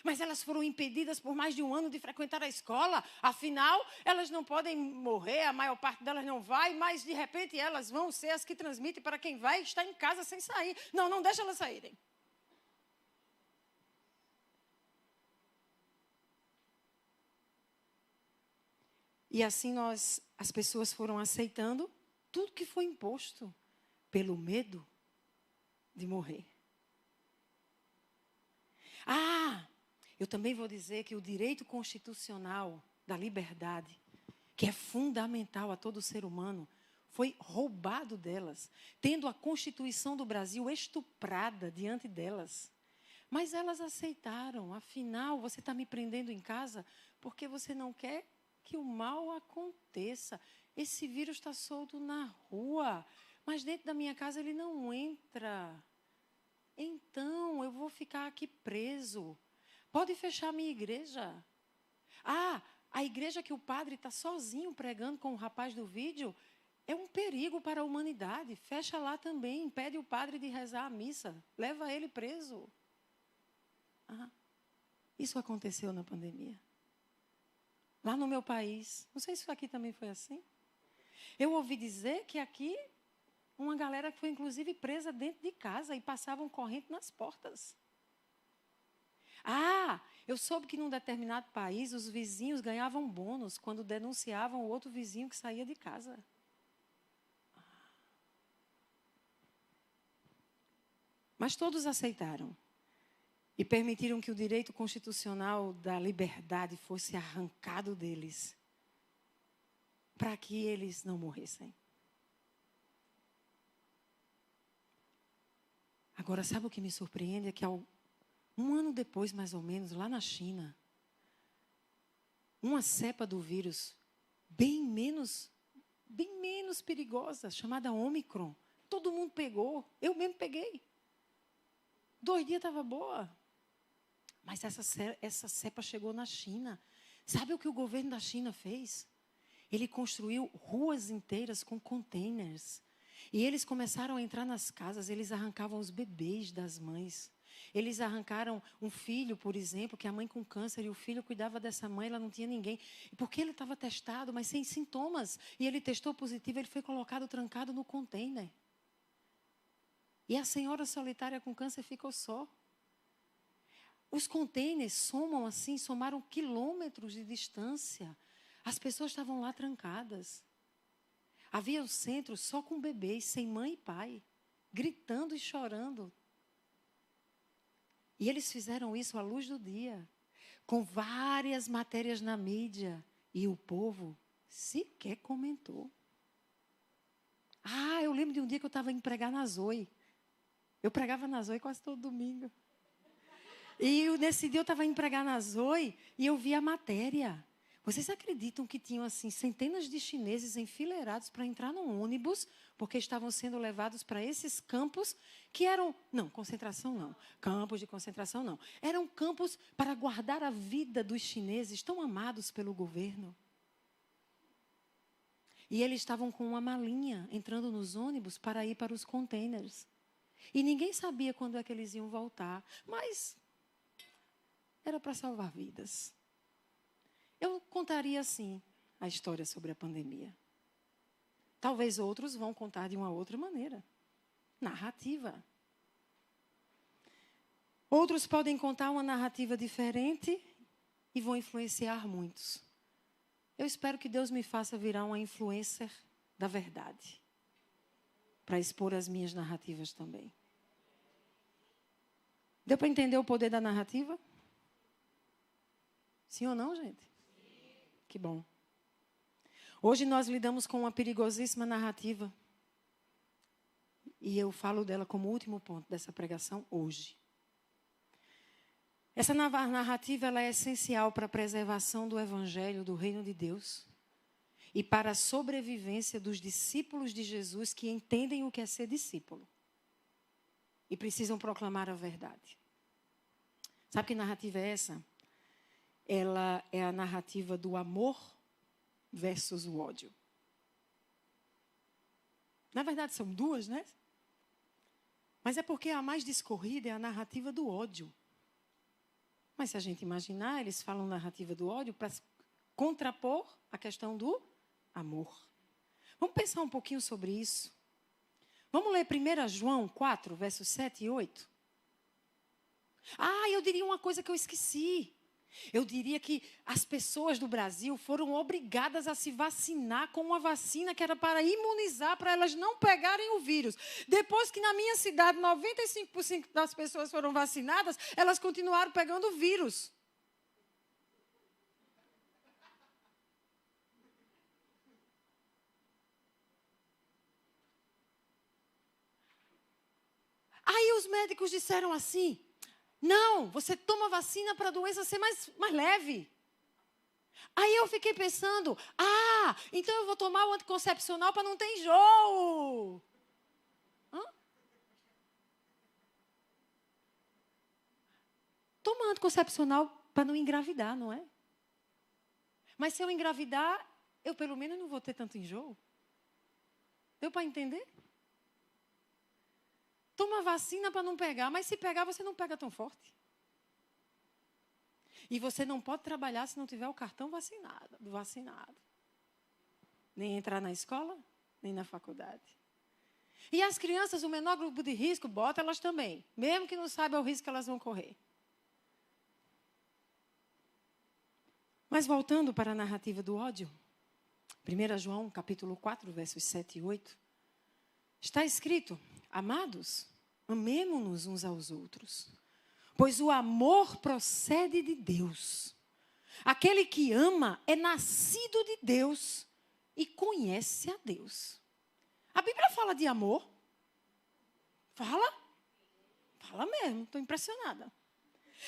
Mas elas foram impedidas por mais de um ano de frequentar a escola. Afinal, elas não podem morrer, a maior parte delas não vai, mas de repente elas vão ser as que transmitem para quem vai estar em casa sem sair. Não, não deixa elas saírem. E assim as pessoas foram aceitando tudo que foi imposto pelo medo de morrer. Eu também vou dizer que o direito constitucional da liberdade, que é fundamental a todo ser humano, foi roubado delas, tendo a Constituição do Brasil estuprada diante delas. Mas elas aceitaram. Afinal, você está me prendendo em casa porque você não quer que o mal aconteça. Esse vírus está solto na rua, mas dentro da minha casa ele não entra. Então, eu vou ficar aqui preso. Pode fechar a minha igreja. A igreja que o padre está sozinho pregando com o rapaz do vídeo é um perigo para a humanidade. Fecha lá também, impede o padre de rezar a missa. Leva ele preso. Isso aconteceu na pandemia. Lá no meu país. Não sei se aqui também foi assim. Eu ouvi dizer que aqui uma galera que foi inclusive presa dentro de casa e passavam corrente nas portas. Eu soube que num determinado país os vizinhos ganhavam bônus quando denunciavam o outro vizinho que saía de casa. Mas todos aceitaram e permitiram que o direito constitucional da liberdade fosse arrancado deles para que eles não morressem. Agora, sabe o que me surpreende? É que um ano depois, mais ou menos, lá na China, uma cepa do vírus bem menos perigosa, chamada Ômicron, todo mundo pegou, eu mesmo peguei. 2 dias estava boa. Mas essa cepa chegou na China. Sabe o que o governo da China fez? Ele construiu ruas inteiras com containers. E eles começaram a entrar nas casas, eles arrancavam os bebês das mães. Eles arrancaram um filho, por exemplo, que a mãe com câncer, e o filho cuidava dessa mãe, ela não tinha ninguém. Porque ele estava testado, mas sem sintomas. E ele testou positivo, ele foi colocado trancado no container. E a senhora solitária com câncer ficou só. Os containers somaram quilômetros de distância. As pessoas estavam lá trancadas. Havia o centro só com bebês, sem mãe e pai, gritando e chorando. E eles fizeram isso à luz do dia, com várias matérias na mídia. E o povo sequer comentou. Eu lembro de um dia que eu estava indo pregar na Zoe. Eu pregava na Zoe quase todo domingo. E nesse dia eu estava indo pregar na Zoe e eu vi a matéria. Vocês acreditam que tinham assim centenas de chineses enfileirados para entrar num ônibus, porque estavam sendo levados para esses campos que eram... Não, concentração não. Campos de concentração não. Eram campos para guardar a vida dos chineses tão amados pelo governo. E eles estavam com uma malinha entrando nos ônibus para ir para os containers. E ninguém sabia quando é que eles iam voltar. Mas era para salvar vidas. Eu contaria assim a história sobre a pandemia. Talvez outros vão contar de uma outra maneira. Narrativa. Outros podem contar uma narrativa diferente e vão influenciar muitos. Eu espero que Deus me faça virar uma influencer da verdade, para expor as minhas narrativas também. Deu para entender o poder da narrativa? Sim ou não, gente? Que bom. Hoje nós lidamos com uma perigosíssima narrativa. E eu falo dela como último ponto dessa pregação hoje. Essa narrativa ela é essencial para a preservação do Evangelho, do Reino de Deus. E para a sobrevivência dos discípulos de Jesus que entendem o que é ser discípulo. E precisam proclamar a verdade. Sabe que narrativa é essa? Ela é a narrativa do amor versus o ódio. Na verdade, são duas, né? Mas é porque a mais discorrida é a narrativa do ódio. Mas se a gente imaginar, eles falam narrativa do ódio para contrapor a questão do amor. Vamos pensar um pouquinho sobre isso. Vamos ler 1 João 4, versos 7 e 8. Eu diria uma coisa que eu esqueci. Eu diria que as pessoas do Brasil foram obrigadas a se vacinar com uma vacina que era para imunizar, para elas não pegarem o vírus. Depois que na minha cidade 95% das pessoas foram vacinadas, elas continuaram pegando o vírus. Aí os médicos disseram assim: não, você toma vacina para a doença ser mais leve. Aí eu fiquei pensando, então eu vou tomar o anticoncepcional para não ter enjoo. Toma anticoncepcional para não engravidar, não é? Mas se eu engravidar, eu pelo menos não vou ter tanto enjoo. Deu para entender? Toma vacina para não pegar, mas se pegar, você não pega tão forte. E você não pode trabalhar se não tiver o cartão vacinado. Nem entrar na escola, nem na faculdade. E as crianças, o menor grupo de risco, bota elas também. Mesmo que não saibam o risco que elas vão correr. Mas voltando para a narrativa do ódio. 1 João, capítulo 4, versos 7 e 8. Está escrito: amados, amemo-nos uns aos outros, pois o amor procede de Deus. Aquele que ama é nascido de Deus e conhece a Deus. A Bíblia fala de amor? Fala? Fala mesmo, estou impressionada.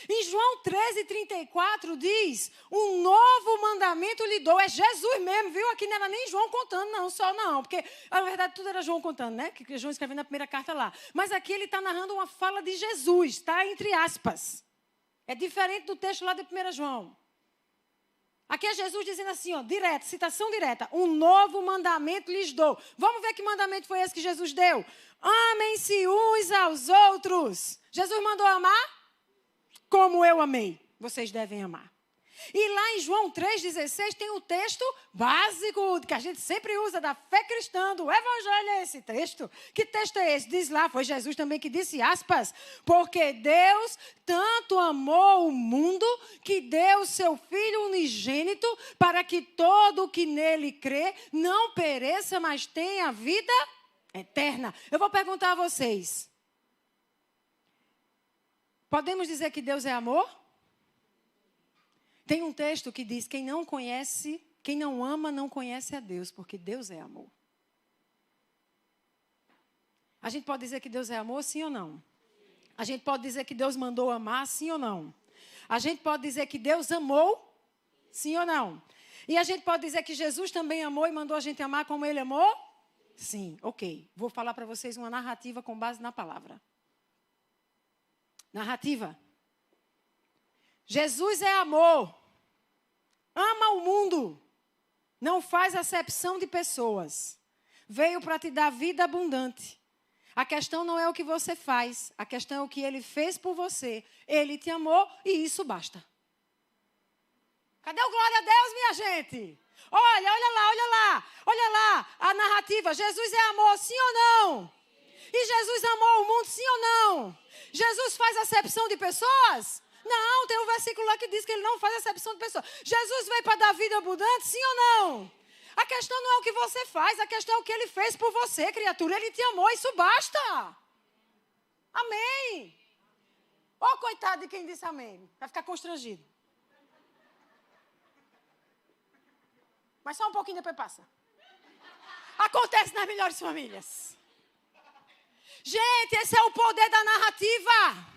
Em João 13:34 diz: um novo mandamento lhe dou. É Jesus mesmo, viu? Aqui não era nem João contando, não. Porque, na verdade, tudo era João contando, né? Que João escreveu na primeira carta lá. Mas aqui ele está narrando uma fala de Jesus, tá? Entre aspas. É diferente do texto lá de 1 João. Aqui é Jesus dizendo assim, direto, citação direta. Um novo mandamento lhes dou. Vamos ver que mandamento foi esse que Jesus deu. Amem-se uns aos outros. Jesus mandou amar? Como eu amei, vocês devem amar. E lá em João 3,16 tem o texto básico que a gente sempre usa da fé cristã, do evangelho, é esse texto. Que texto é esse? Diz lá, foi Jesus também que disse, aspas, porque Deus tanto amou o mundo que deu seu Filho unigênito para que todo o que nele crê não pereça, mas tenha vida eterna. Eu vou perguntar a vocês. Podemos dizer que Deus é amor? Tem um texto que diz, quem não ama, não conhece a Deus, porque Deus é amor. A gente pode dizer que Deus é amor, sim ou não? A gente pode dizer que Deus mandou amar, sim ou não? A gente pode dizer que Deus amou, sim ou não? E a gente pode dizer que Jesus também amou e mandou a gente amar como Ele amou? Sim, ok. Vou falar para vocês uma narrativa com base na palavra. Narrativa. Jesus é amor. Ama o mundo. Não faz acepção de pessoas. Veio para te dar vida abundante. A questão não é o que você faz. A questão é o que Ele fez por você. Ele te amou e isso basta. Cadê o glória a Deus, minha gente? Olha lá. A narrativa. Jesus é amor, sim ou não? E Jesus amou o mundo, sim ou não? Jesus faz acepção de pessoas? Não, tem um versículo lá que diz que Ele não faz acepção de pessoas. Jesus veio para dar vida abundante, sim ou não? A questão não é o que você faz, a questão é o que Ele fez por você, criatura. Ele te amou, isso basta. Amém. Coitado de quem disse amém. Vai ficar constrangido. Mas só um pouquinho, depois passa. Acontece nas melhores famílias. Gente, esse é o poder da narrativa.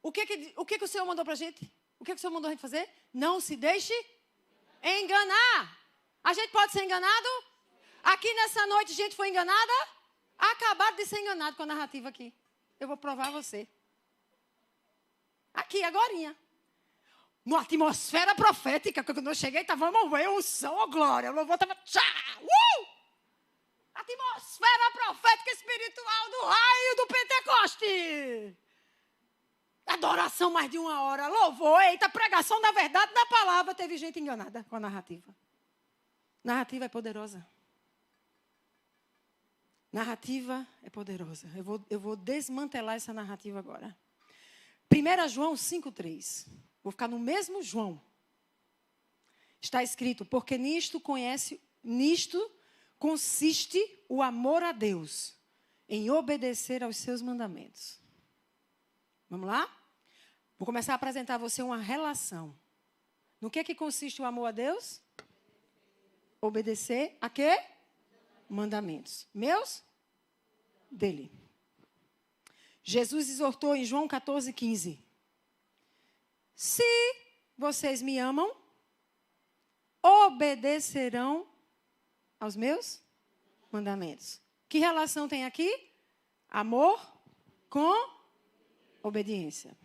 O que o Senhor mandou para a gente? O que o Senhor mandou a gente fazer? Não se deixe enganar. A gente pode ser enganado? Aqui nessa noite a gente foi enganada? Acabaram de ser enganado com a narrativa aqui. Eu vou provar a você. Aqui, agorinha. Numa atmosfera profética, quando eu cheguei, estava uma unção, glória. O louvor estava... Atmosfera profética espiritual do raio do Pentecoste. Adoração mais de 1 hora. Louvor, eita, pregação da verdade, da palavra. Teve gente enganada com a narrativa. Narrativa é poderosa. Narrativa é poderosa. Eu vou desmantelar essa narrativa agora. 1 João 5,3. Vou ficar no mesmo João. Está escrito, porque nisto consiste o amor a Deus, em obedecer aos seus mandamentos. Vamos lá? Vou começar a apresentar a você uma relação. No que consiste o amor a Deus? Obedecer a quê? Mandamentos. Meus? Dele. Jesus exortou em João 14,15. Se vocês me amam, obedecerão aos meus mandamentos. Que relação tem aqui? Amor com obediência.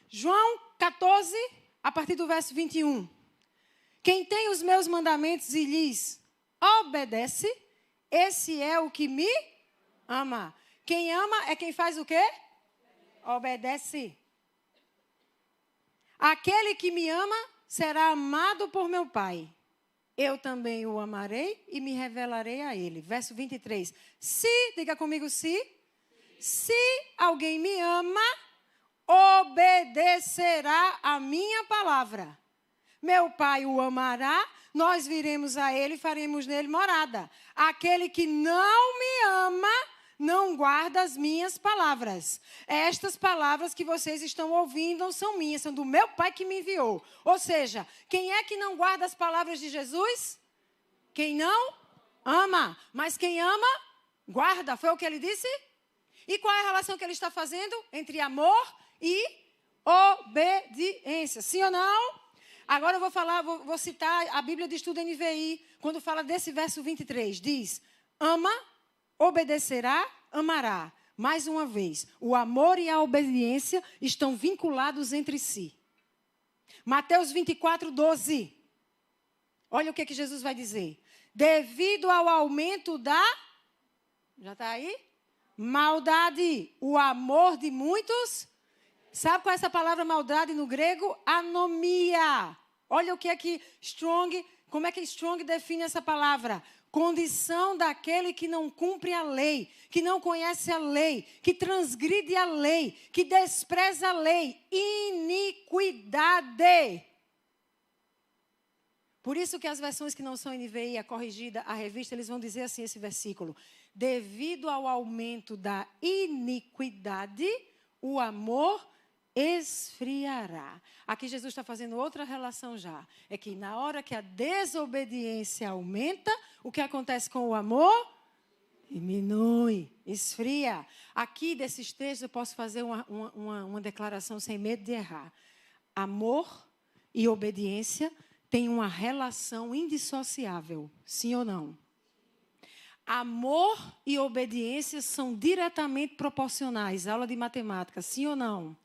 João 14, a partir do verso 21. Quem tem os meus mandamentos e lhes obedece, esse é o que me ama. Quem ama é quem faz o quê? Obedece. Aquele que me ama será amado por meu Pai. Eu também o amarei e me revelarei a ele. Verso 23. Diga comigo, se alguém me ama, obedecerá a minha palavra. Meu Pai o amará, nós viremos a ele e faremos nele morada. Aquele que não me ama, não guarda as minhas palavras. Estas palavras que vocês estão ouvindo não são minhas, são do meu Pai que me enviou. Ou seja, quem é que não guarda as palavras de Jesus? Quem não ama. Mas quem ama, guarda. Foi o que ele disse? E qual é a relação que ele está fazendo entre amor e obediência? Sim ou não? Agora eu vou citar a Bíblia de Estudo NVI, quando fala desse verso 23. Diz, ama, obedecerá, amará. Mais uma vez, o amor e a obediência estão vinculados entre si. Mateus 24:12. Olha o que Jesus vai dizer. Devido ao aumento da... Já está aí? Maldade. O amor de muitos... Sabe qual é essa palavra maldade no grego? Anomia. Olha o que é que Strong... Como é que Strong define essa palavra? Condição daquele que não cumpre a lei, que não conhece a lei, que transgride a lei, que despreza a lei. Iniquidade. Por isso que as versões que não são NVI, a corrigida, a revista, eles vão dizer assim esse versículo. Devido ao aumento da iniquidade, o amor esfriará. Aqui Jesus está fazendo outra relação já. É que na hora que a desobediência aumenta, o que acontece com o amor? Diminui, esfria. Aqui desses textos eu posso fazer uma declaração sem medo de errar. Amor e obediência têm uma relação indissociável. Sim ou não? Amor e obediência são diretamente proporcionais. Aula de matemática, sim ou não?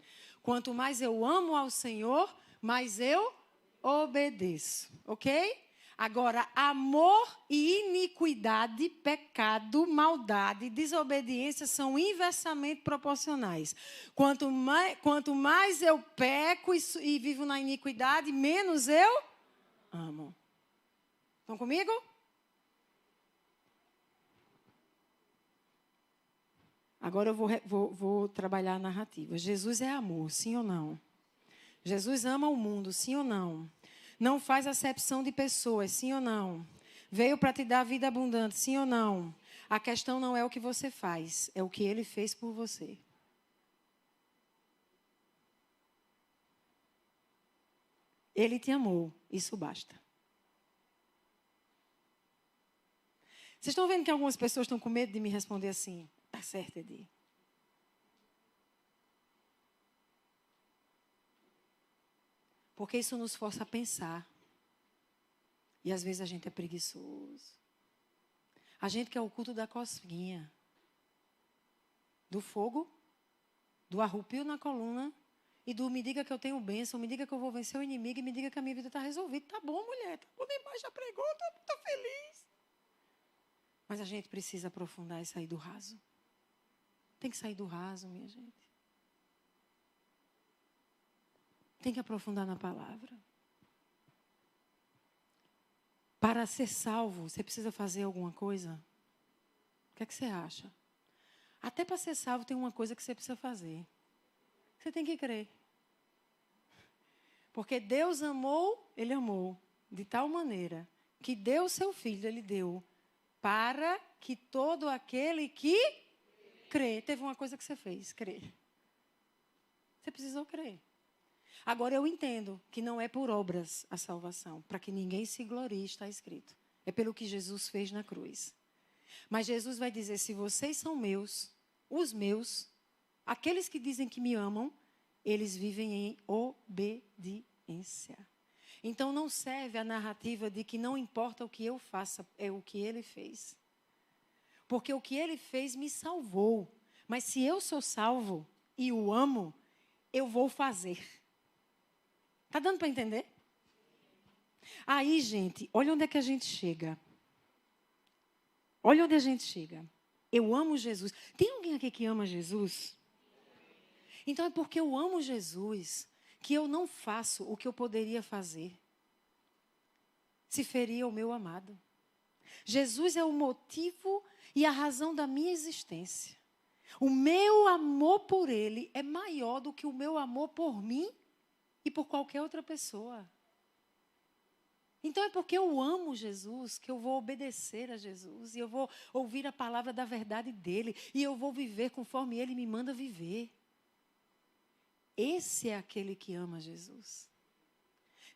Quanto mais eu amo ao Senhor, mais eu obedeço. Ok? Agora, amor e iniquidade, pecado, maldade, desobediência são inversamente proporcionais. Quanto mais eu peco e vivo na iniquidade, menos eu amo. Estão comigo? Agora eu vou trabalhar a narrativa. Jesus é amor, sim ou não? Jesus ama o mundo, sim ou não? Não faz acepção de pessoas, sim ou não? Veio para te dar vida abundante, sim ou não? A questão não é o que você faz, é o que Ele fez por você. Ele te amou, isso basta. Vocês estão vendo que algumas pessoas estão com medo de me responder assim? Tá certo, Edi. Porque isso nos força a pensar. E às vezes a gente é preguiçoso. A gente quer o culto da cosquinha. Do fogo, do arrupio na coluna e do me diga que eu tenho bênção, me diga que eu vou vencer o inimigo e me diga que a minha vida está resolvida. Tá bom, mulher, tá bom demais, já pregou, tá feliz. Mas a gente precisa aprofundar e sair do raso. Tem que sair do raso, minha gente. Tem que aprofundar na palavra. Para ser salvo, você precisa fazer alguma coisa? O que é que você acha? Até para ser salvo tem uma coisa que você precisa fazer. Você tem que crer. Porque Deus amou, Ele amou de tal maneira que deu o seu Filho, Ele deu para que todo aquele que crê. Teve uma coisa que você fez, crer. Você precisou crer. Agora eu entendo que não é por obras a salvação, para que ninguém se glorie, está escrito. É pelo que Jesus fez na cruz. Mas Jesus vai dizer, se vocês são meus, os meus, aqueles que dizem que me amam, eles vivem em obediência. Então não serve a narrativa de que não importa o que eu faça, é o que Ele fez. Porque o que Ele fez me salvou. Mas se eu sou salvo e o amo, eu vou fazer. Está dando para entender? Aí, gente, olha onde é que a gente chega. Olha onde a gente chega. Eu amo Jesus. Tem alguém aqui que ama Jesus? Então é porque eu amo Jesus que eu não faço o que eu poderia fazer se ferir o meu amado. Jesus é o motivo e a razão da minha existência. O meu amor por Ele é maior do que o meu amor por mim e por qualquer outra pessoa. Então é porque eu amo Jesus que eu vou obedecer a Jesus. E eu vou ouvir a palavra da verdade dEle. E eu vou viver conforme Ele me manda viver. Esse é aquele que ama Jesus.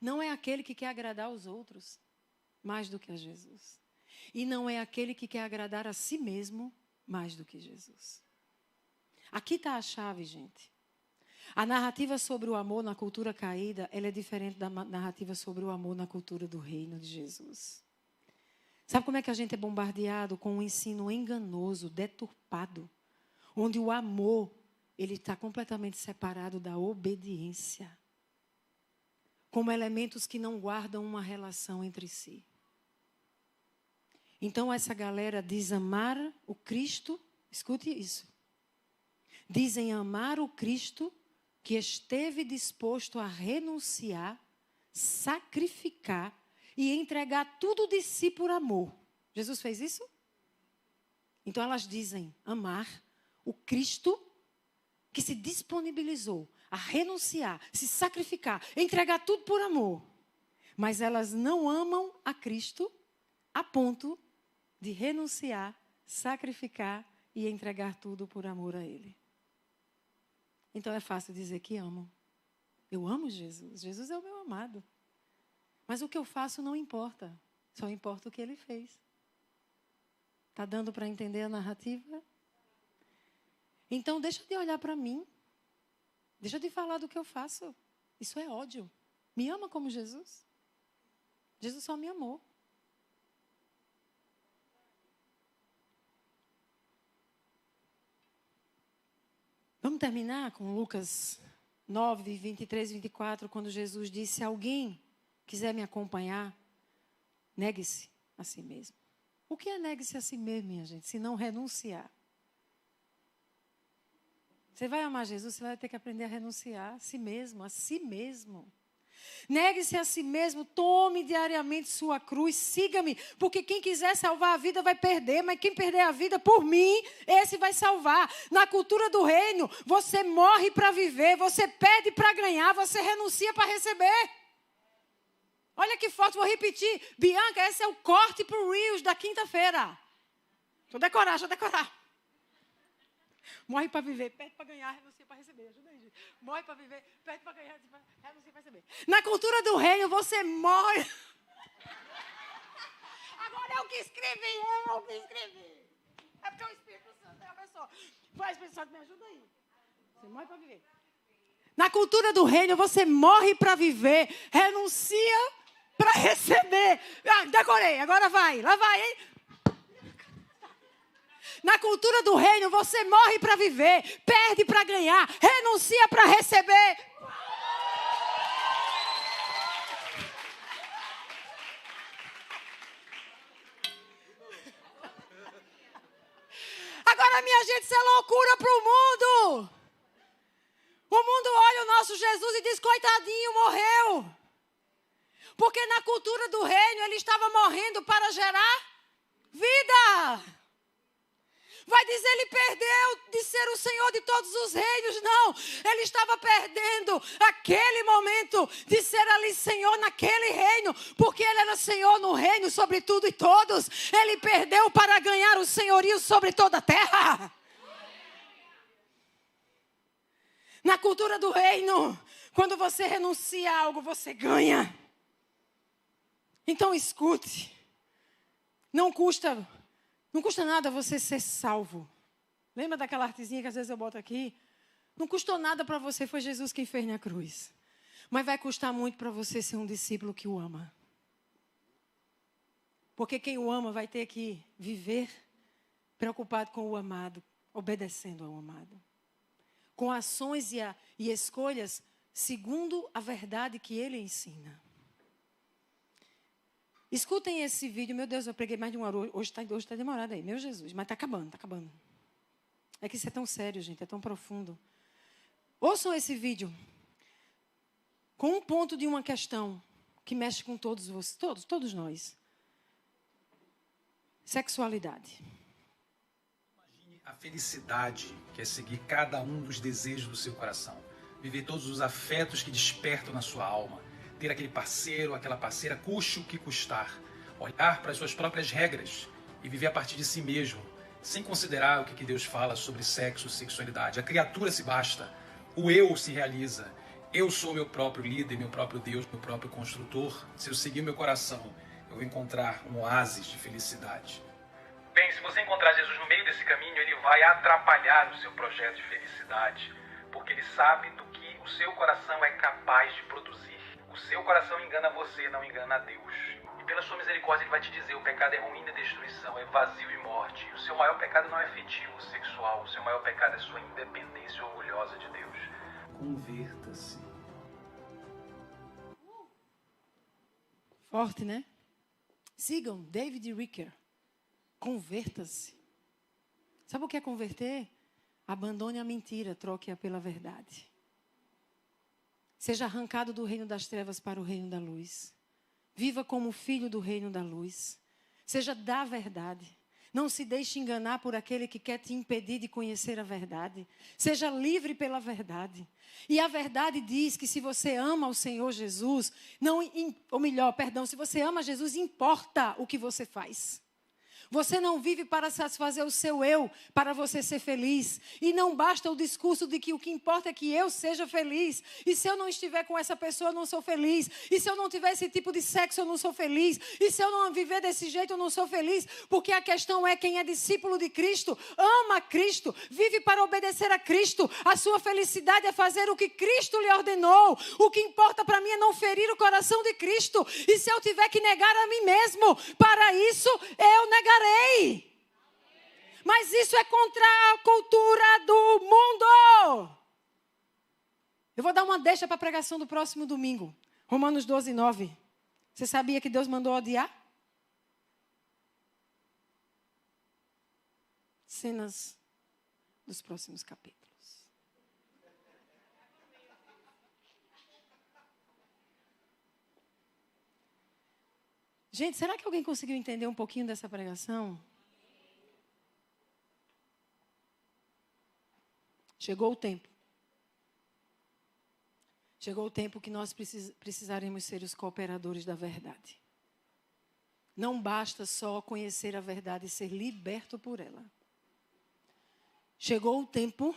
Não é aquele que quer agradar aos outros mais do que a Jesus. E não é aquele que quer agradar a si mesmo mais do que Jesus. Aqui está a chave, gente. A narrativa sobre o amor na cultura caída, ela é diferente da narrativa sobre o amor na cultura do reino de Jesus. Sabe como é que a gente é bombardeado com um ensino enganoso, deturpado, onde o amor, ele está completamente separado da obediência, como elementos que não guardam uma relação entre si. Então essa galera diz amar o Cristo, escute isso. Dizem amar o Cristo que esteve disposto a renunciar, sacrificar e entregar tudo de si por amor. Jesus fez isso? Então elas dizem amar o Cristo que se disponibilizou a renunciar, se sacrificar, entregar tudo por amor. Mas elas não amam a Cristo a ponto de renunciar, sacrificar e entregar tudo por amor a Ele. Então é fácil dizer que amo. Eu amo Jesus. Jesus é o meu amado. Mas o que eu faço não importa. Só importa o que Ele fez. Está dando para entender a narrativa? Então deixa de olhar para mim. Deixa de falar do que eu faço. Isso é ódio. Me ama como Jesus? Jesus só me amou. Vamos terminar com Lucas 9, 23 e 24, quando Jesus disse, se alguém quiser me acompanhar, negue-se a si mesmo. O que é negue-se a si mesmo, minha gente? Se não renunciar. Você vai amar Jesus, você vai ter que aprender a renunciar a si mesmo, a si mesmo. Negue-se a si mesmo, tome diariamente sua cruz, siga-me, porque quem quiser salvar a vida vai perder, mas quem perder a vida por mim, esse vai salvar. Na cultura do reino, você morre para viver, você perde para ganhar, você renuncia para receber. Olha que forte, vou repetir. Bianca, esse é o corte para o Reels da quinta-feira. Deixa eu decorar. Morre para viver, perde para ganhar, renuncia para receber. Ajuda aí, gente. Morre para viver, perde para ganhar, renuncia para receber. Na cultura do reino, você morre. Agora é o que escrevi, É porque o Espírito Santo é a pessoa. Vai, Espírito Santo, me ajuda aí. Você morre para viver. Na cultura do reino, você morre para viver, renuncia para receber. Decorei, agora vai, lá vai, hein? Na cultura do reino, você morre para viver, perde para ganhar, renuncia para receber. Olha, minha gente, isso é loucura para o mundo. O mundo olha o nosso Jesus e diz, coitadinho, morreu. Porque na cultura do reino ele estava morrendo para gerar vida. Vai dizer, ele perdeu de ser o Senhor de todos os reinos. Não, ele estava perdendo aquele momento de ser ali Senhor naquele reino. Porque ele era Senhor no reino sobre tudo e todos. Ele perdeu para ganhar o senhorio sobre toda a terra. Na cultura do reino, quando você renuncia a algo, você ganha. Então escute. Não custa nada você ser salvo. Lembra daquela artezinha que às vezes eu boto aqui? Não custou nada para você, foi Jesus quem fez na cruz. Mas vai custar muito para você ser um discípulo que o ama. Porque quem o ama vai ter que viver preocupado com o amado, obedecendo ao amado. Com ações e escolhas segundo a verdade que ele ensina. Escutem esse vídeo. Meu Deus, eu preguei mais de 1 hora. Hoje está demorado aí. Meu Jesus, mas está acabando. É que isso é tão sério, gente. É tão profundo. Ouçam esse vídeo. Com um ponto de uma questão que mexe com todos nós. Sexualidade. Imagine a felicidade que é seguir cada um dos desejos do seu coração. Viver todos os afetos que despertam na sua alma. Ter aquele parceiro, aquela parceira, custe o que custar. Olhar para as suas próprias regras e viver a partir de si mesmo, sem considerar o que Deus fala sobre sexo, sexualidade. A criatura se basta, o eu se realiza. Eu sou meu próprio líder, meu próprio Deus, meu próprio construtor. Se eu seguir meu coração, eu vou encontrar um oásis de felicidade. Bem, se você encontrar Jesus no meio desse caminho, ele vai atrapalhar o seu projeto de felicidade, porque ele sabe do que o seu coração é capaz de produzir. O seu coração engana você, não engana a Deus. E pela sua misericórdia ele vai te dizer, o pecado é ruína e destruição, é vazio e morte. O seu maior pecado não é afetivo, sexual. O seu maior pecado é sua independência orgulhosa de Deus. Converta-se. Forte, né? Sigam David Ricker. Converta-se. Sabe o que é converter? Abandone a mentira, troque-a pela verdade. Seja arrancado do reino das trevas para o reino da luz. Viva como filho do reino da luz. Seja da verdade. Não se deixe enganar por aquele que quer te impedir de conhecer a verdade. Seja livre pela verdade. E a verdade diz que se você ama o Senhor Jesus, se você ama Jesus, importa o que você faz. Você não vive para satisfazer o seu eu, para você ser feliz. E não basta o discurso de que o que importa é que eu seja feliz. E se eu não estiver com essa pessoa, eu não sou feliz. E se eu não tiver esse tipo de sexo, eu não sou feliz. E se eu não viver desse jeito, eu não sou feliz. Porque a questão é, quem é discípulo de Cristo, ama Cristo, vive para obedecer a Cristo. A sua felicidade é fazer o que Cristo lhe ordenou. O que importa para mim é não ferir o coração de Cristo. E se eu tiver que negar a mim mesmo, para isso eu negarei. Mas isso é contra a cultura do mundo. Eu vou dar uma deixa para a pregação do próximo domingo. Romanos 12, 9. Você sabia que Deus mandou odiar? Cenas dos próximos capítulos. Gente, será que alguém conseguiu entender um pouquinho dessa pregação? Chegou o tempo. Chegou o tempo que nós precisaremos ser os cooperadores da verdade. Não basta só conhecer a verdade e ser liberto por ela. Chegou o tempo,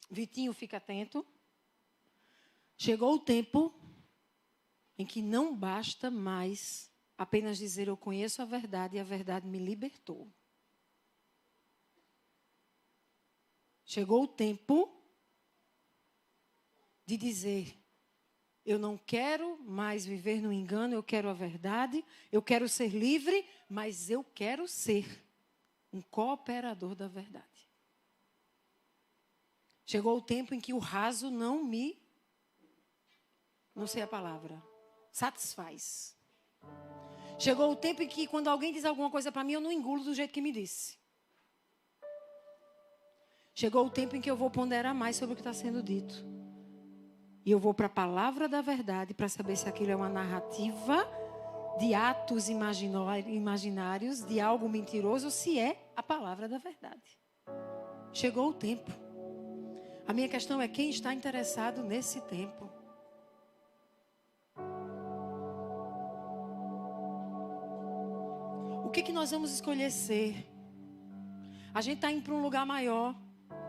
Vitinho, fica atento. Chegou o tempo em que não basta mais apenas dizer eu conheço a verdade e a verdade me libertou. Chegou o tempo de dizer eu não quero mais viver no engano, eu quero a verdade, eu quero ser livre, mas eu quero ser um cooperador da verdade. Chegou o tempo em que o raso não sei a palavra, satisfaz. Chegou o tempo em que quando alguém diz alguma coisa para mim, eu não engulo do jeito que me disse. Chegou o tempo em que eu vou ponderar mais sobre o que está sendo dito. E eu vou para a palavra da verdade para saber se aquilo é uma narrativa de atos imaginários, de algo mentiroso, ou se é a palavra da verdade. Chegou o tempo. A minha questão é quem está interessado nesse tempo. O que nós vamos escolher ser? A gente está indo para um lugar maior.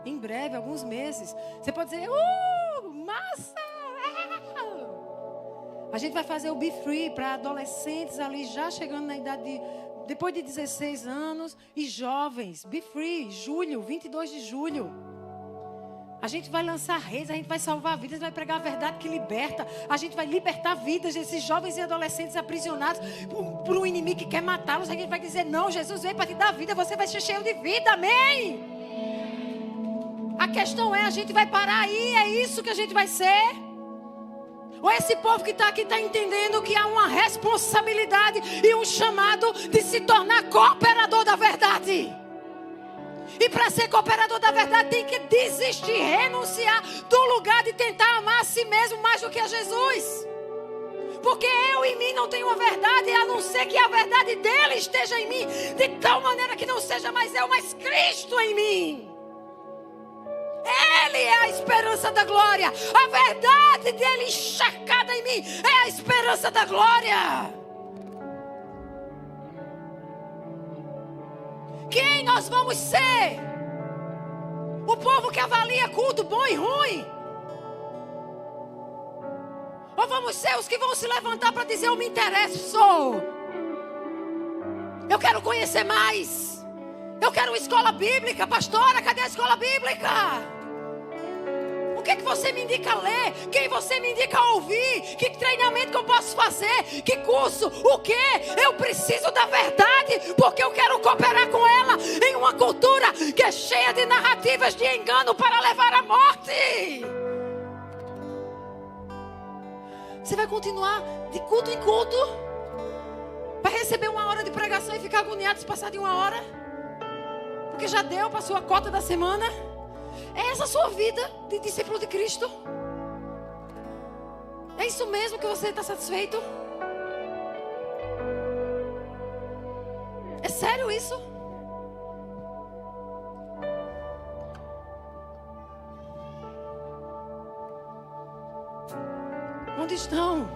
Em breve, alguns meses. Você pode dizer, massa! A gente vai fazer o Be Free para adolescentes ali já chegando na idade de... Depois de 16 anos e jovens. Be Free, julho, 22 de julho. A gente vai lançar redes, a gente vai salvar vidas, vai pregar a verdade que liberta. A gente vai libertar vidas desses jovens e adolescentes aprisionados por um inimigo que quer matá-los. A gente vai dizer, não, Jesus veio para te dar vida, você vai ser cheio de vida, amém? A questão é, a gente vai parar aí, é isso que a gente vai ser? Ou esse povo que está aqui está entendendo que há uma responsabilidade e um chamado de se tornar cooperador da verdade. E para ser cooperador da verdade tem que desistir, renunciar do lugar de tentar amar a si mesmo mais do que a Jesus. Porque eu em mim não tenho a verdade, a não ser que a verdade dele esteja em mim. De tal maneira que não seja mais eu, mas Cristo em mim. Ele é a esperança da glória. A verdade dele encharcada em mim é a esperança da glória. Quem nós vamos ser? O povo que avalia culto bom e ruim? Ou vamos ser os que vão se levantar para dizer, eu me interesso, eu quero conhecer mais. Eu quero escola bíblica, pastora, cadê a escola bíblica? O que você me indica ler? Quem você me indica ouvir? Que treinamento que eu posso fazer? Que curso? O quê? Eu preciso da verdade, porque eu quero cooperar com ela em uma cultura que é cheia de narrativas de engano para levar à morte. Você vai continuar de culto em culto? Vai receber uma hora de pregação e ficar agoniado se passar de uma hora? Porque já deu para a sua cota da semana? É essa a sua vida de discípulo de Cristo? É isso mesmo que você está satisfeito? É sério isso? Onde estão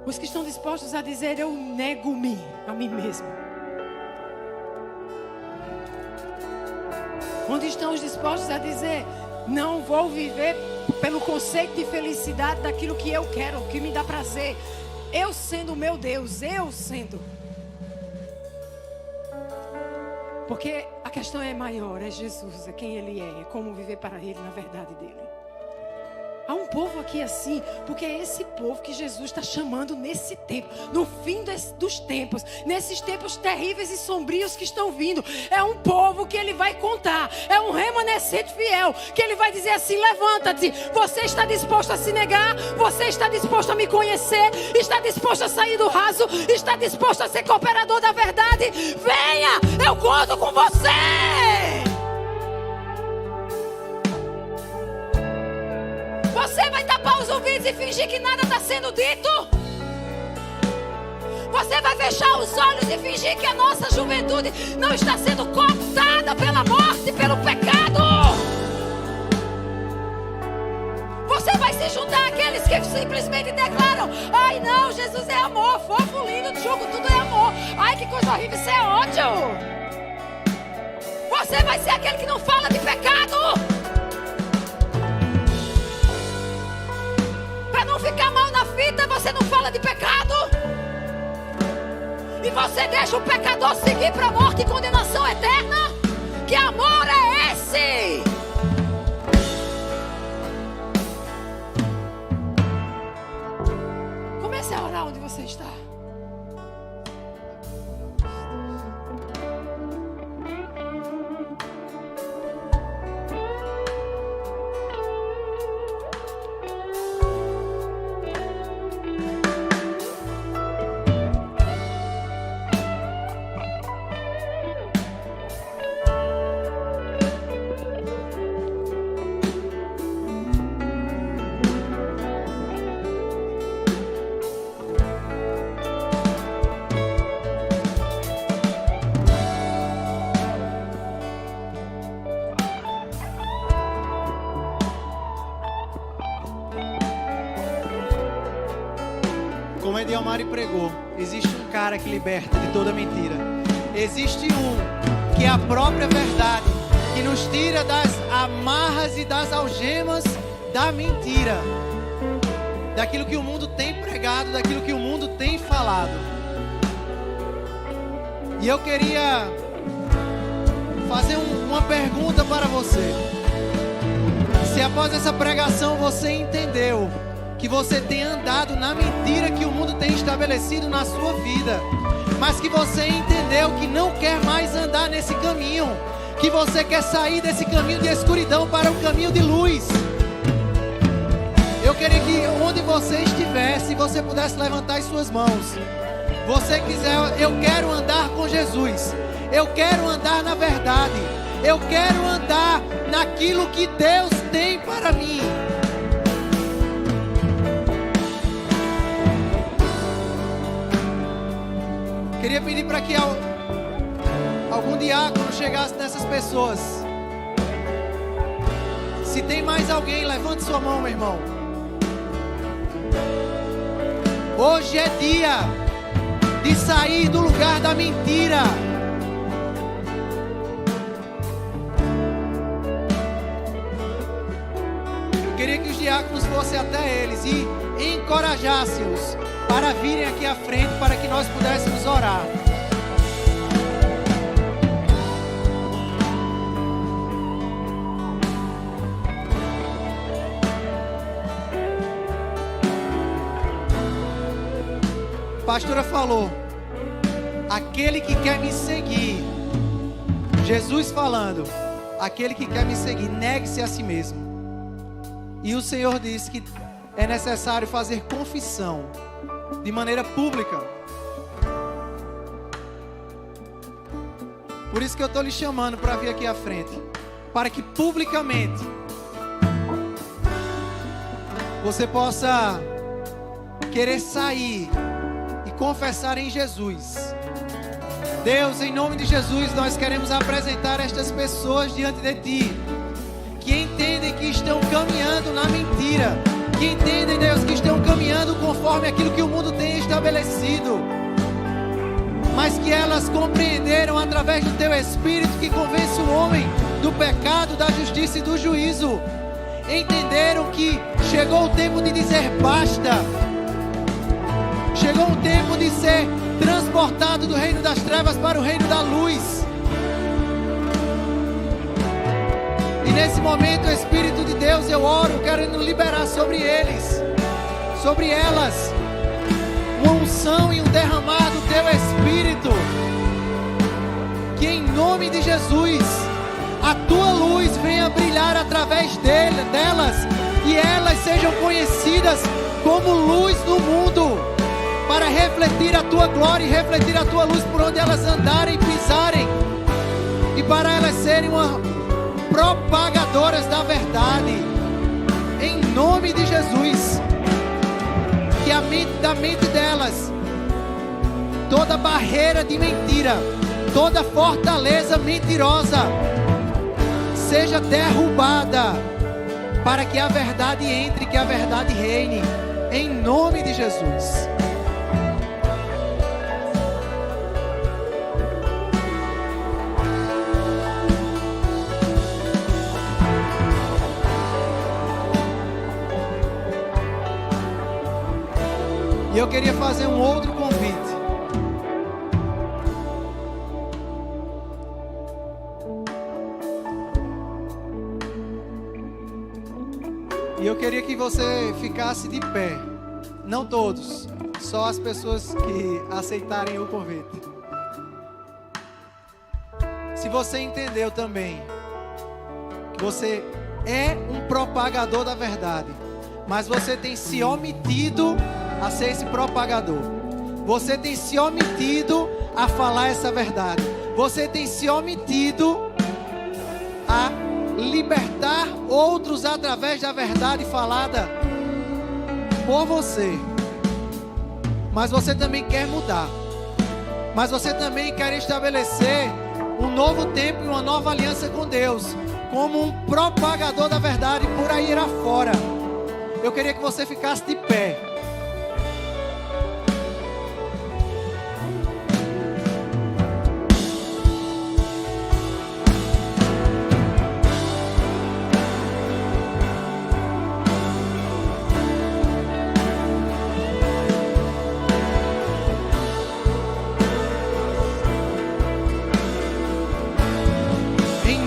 os que estão dispostos a dizer, eu nego-me a mim mesmo? Onde estão os dispostos a dizer, não vou viver pelo conceito de felicidade daquilo que eu quero, que me dá prazer. Eu sendo o meu Deus, eu sendo. Porque a questão é maior, é Jesus, é quem Ele é como viver para Ele na verdade dEle. Há um povo aqui assim, porque é esse povo que Jesus está chamando nesse tempo, no fim dos tempos, nesses tempos terríveis e sombrios que estão vindo. É um povo que Ele vai contar, é um remanescente fiel, que Ele vai dizer assim, levanta-te, você está disposto a se negar, você está disposto a me conhecer, está disposto a sair do raso, está disposto a ser cooperador da verdade, venha, eu conto com você. Você vai tapar os ouvidos e fingir que nada está sendo dito? Você vai fechar os olhos e fingir que a nossa juventude não está sendo cooptada pela morte, pelo pecado? Você vai se juntar àqueles que simplesmente declaram, ai não, Jesus é amor, fofo, lindo, chuco, tudo é amor. Ai que coisa horrível, isso é ódio. Você vai ser aquele que não fala de pecado. Não ficar mal na fita, você não fala de pecado. E você deixa o pecador seguir para a morte e condenação eterna. Que amor é esse? Comece a orar onde você está. Ed Almari pregou, existe um cara que liberta de toda mentira. Existe um que é a própria verdade, que nos tira das amarras e das algemas da mentira, daquilo que o mundo tem pregado, daquilo que o mundo tem falado. E eu queria fazer uma pergunta para você. Se após essa pregação você entendeu que você tem andado na mentira que o mundo tem estabelecido na sua vida, mas que você entendeu que não quer mais andar nesse caminho, que você quer sair desse caminho de escuridão para o caminho de luz, eu queria que onde você estivesse, você pudesse levantar as suas mãos. Você quiser, eu quero andar com Jesus, eu quero andar na verdade, eu quero andar naquilo que Deus tem para mim. Queria pedir para que algum diácono chegasse nessas pessoas. Se tem mais alguém, levante sua mão, meu irmão. Hoje é dia de sair do lugar da mentira. Eu queria que os diáconos fossem até eles e encorajassem-os para virem aqui à frente, para que nós pudéssemos orar. A pastora falou, aquele que quer me seguir, Jesus falando, aquele que quer me seguir, negue-se a si mesmo. E o Senhor disse que é necessário fazer confissão de maneira pública. Por isso que eu estou lhe chamando para vir aqui à frente, para que publicamente você possa querer sair e confessar em Jesus. Deus, em nome de Jesus, nós queremos apresentar estas pessoas diante de Ti, que entendem que estão caminhando na mentira, que entendem, Deus, que estão caminhando conforme aquilo que o mundo tem estabelecido, mas que elas compreenderam através do Teu Espírito que convence o homem do pecado, da justiça e do juízo. Entenderam que chegou o tempo de dizer basta, chegou o tempo de ser transportado do reino das trevas para o reino da luz. E nesse momento, Espírito de Deus, eu oro querendo liberar sobre eles, sobre elas, uma unção e um derramar do Teu Espírito, que em nome de Jesus a Tua luz venha brilhar através delas, e elas sejam conhecidas como luz no mundo, para refletir a Tua glória e refletir a Tua luz por onde elas andarem e pisarem, e para elas serem propagadoras da verdade, em nome de Jesus. Que da mente delas, toda barreira de mentira, toda fortaleza mentirosa seja derrubada, para que a verdade entre, que a verdade reine, em nome de Jesus. E eu queria fazer um outro convite. E eu queria que você ficasse de pé. Não todos, só as pessoas que aceitarem o convite. Se você entendeu também que você é um propagador da verdade, mas você tem se omitido a ser esse propagador, você tem se omitido a falar essa verdade, você tem se omitido a libertar outros através da verdade falada por você, mas você também quer mudar, mas você também quer estabelecer um novo tempo e uma nova aliança com Deus, como um propagador da verdade por aí afora. Eu queria que você ficasse de pé.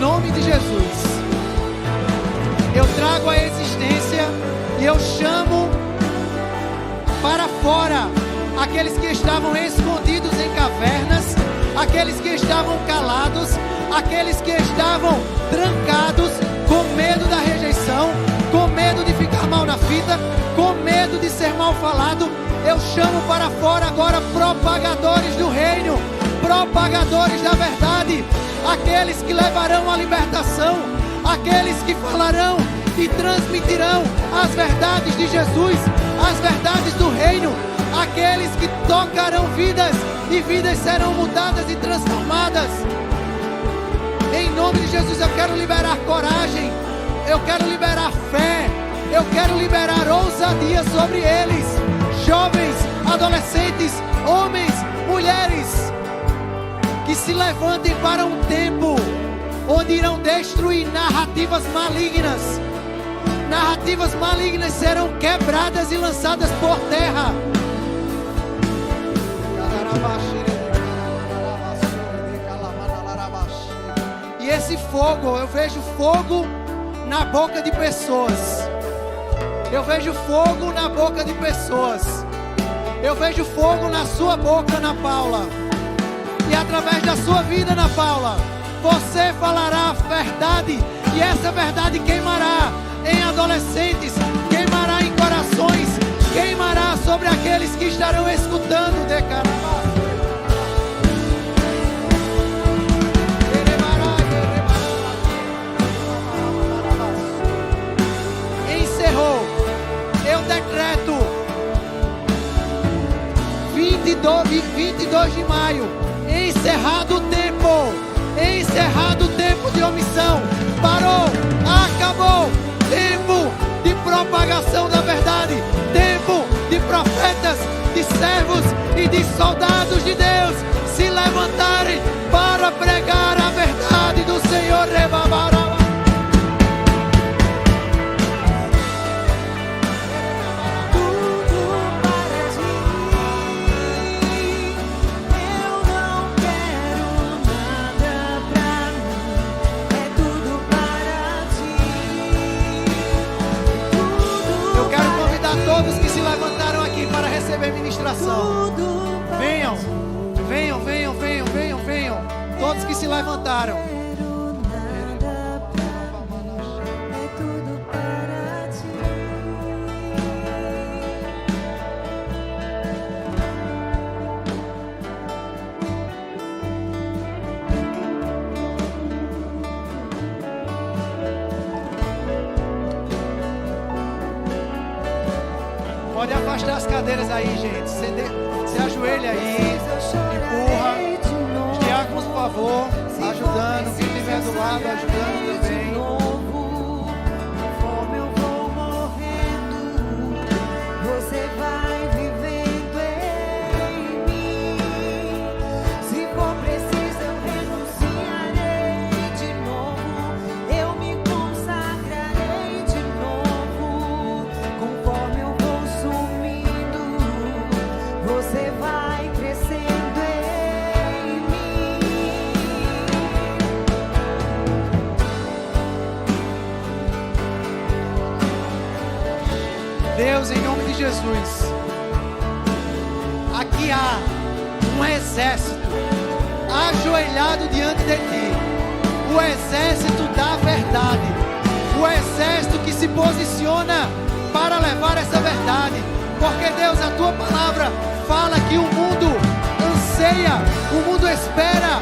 nome de Jesus. Eu trago a existência e eu chamo para fora aqueles que estavam escondidos em cavernas, aqueles que estavam calados, aqueles que estavam trancados com medo da rejeição, com medo de ficar mal na fita, com medo de ser mal falado. Eu chamo para fora agora propagadores do reino, propagadores da verdade, aqueles que levarão a libertação, aqueles que falarão e transmitirão as verdades de Jesus, as verdades do reino, aqueles que tocarão vidas e vidas serão mudadas e transformadas. Em nome de Jesus eu quero liberar coragem, eu quero liberar fé, eu quero liberar ousadia sobre eles, jovens, adolescentes, homens, mulheres, que se levantem para um tempo onde irão destruir narrativas malignas. Narrativas malignas serão quebradas e lançadas por terra. E esse fogo, eu vejo fogo na boca de pessoas. Eu vejo fogo na boca de pessoas. Eu vejo fogo na sua boca, Ana Paula. E através da sua vida, Ana Paula, você falará a verdade. E essa verdade queimará em adolescentes, queimará em corações, queimará sobre aqueles que estarão escutando. Encerrou. Eu decreto 22 de maio, encerrado o tempo, encerrado o tempo de omissão. Parou, acabou. Tempo de propagação da verdade, tempo de profetas, de servos e de soldados de Deus se levantarem para pregar a verdade do Senhor. Todos que se levantaram aqui para receber ministração, venham, venham, venham, venham, venham, venham. Todos que se levantaram. Pode afastar as cadeiras aí, gente. Você ajoelha aí, empurra. Os diáconos, por favor, ajudando. Quem estiver do lado, ajudando também. Conforme eu vou morrendo, você vai vivendo em mim. Se for preciso, eu renunciarei de novo. Eu me consagrarei de novo. Conforme eu vou sumindo, você vai crescendo em mim. Deus, em nome de Jesus, aqui há um exército ajoelhado diante de ti, o exército da verdade, o exército que se posiciona para levar essa verdade, porque Deus, a tua palavra fala que o mundo anseia, o mundo espera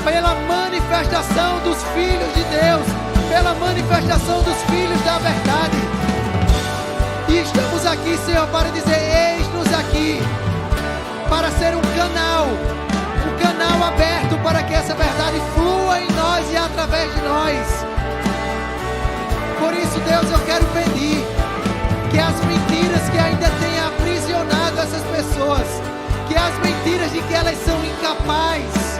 pela manifestação dos filhos de Deus, pela manifestação dos filhos da verdade. E estamos aqui, Senhor, para dizer: eis-nos aqui, para ser um canal aberto para que essa verdade flua em nós e através de nós. Por isso, Deus, eu quero pedir que as mentiras que ainda têm aprisionado essas pessoas, que as mentiras de que elas são incapazes,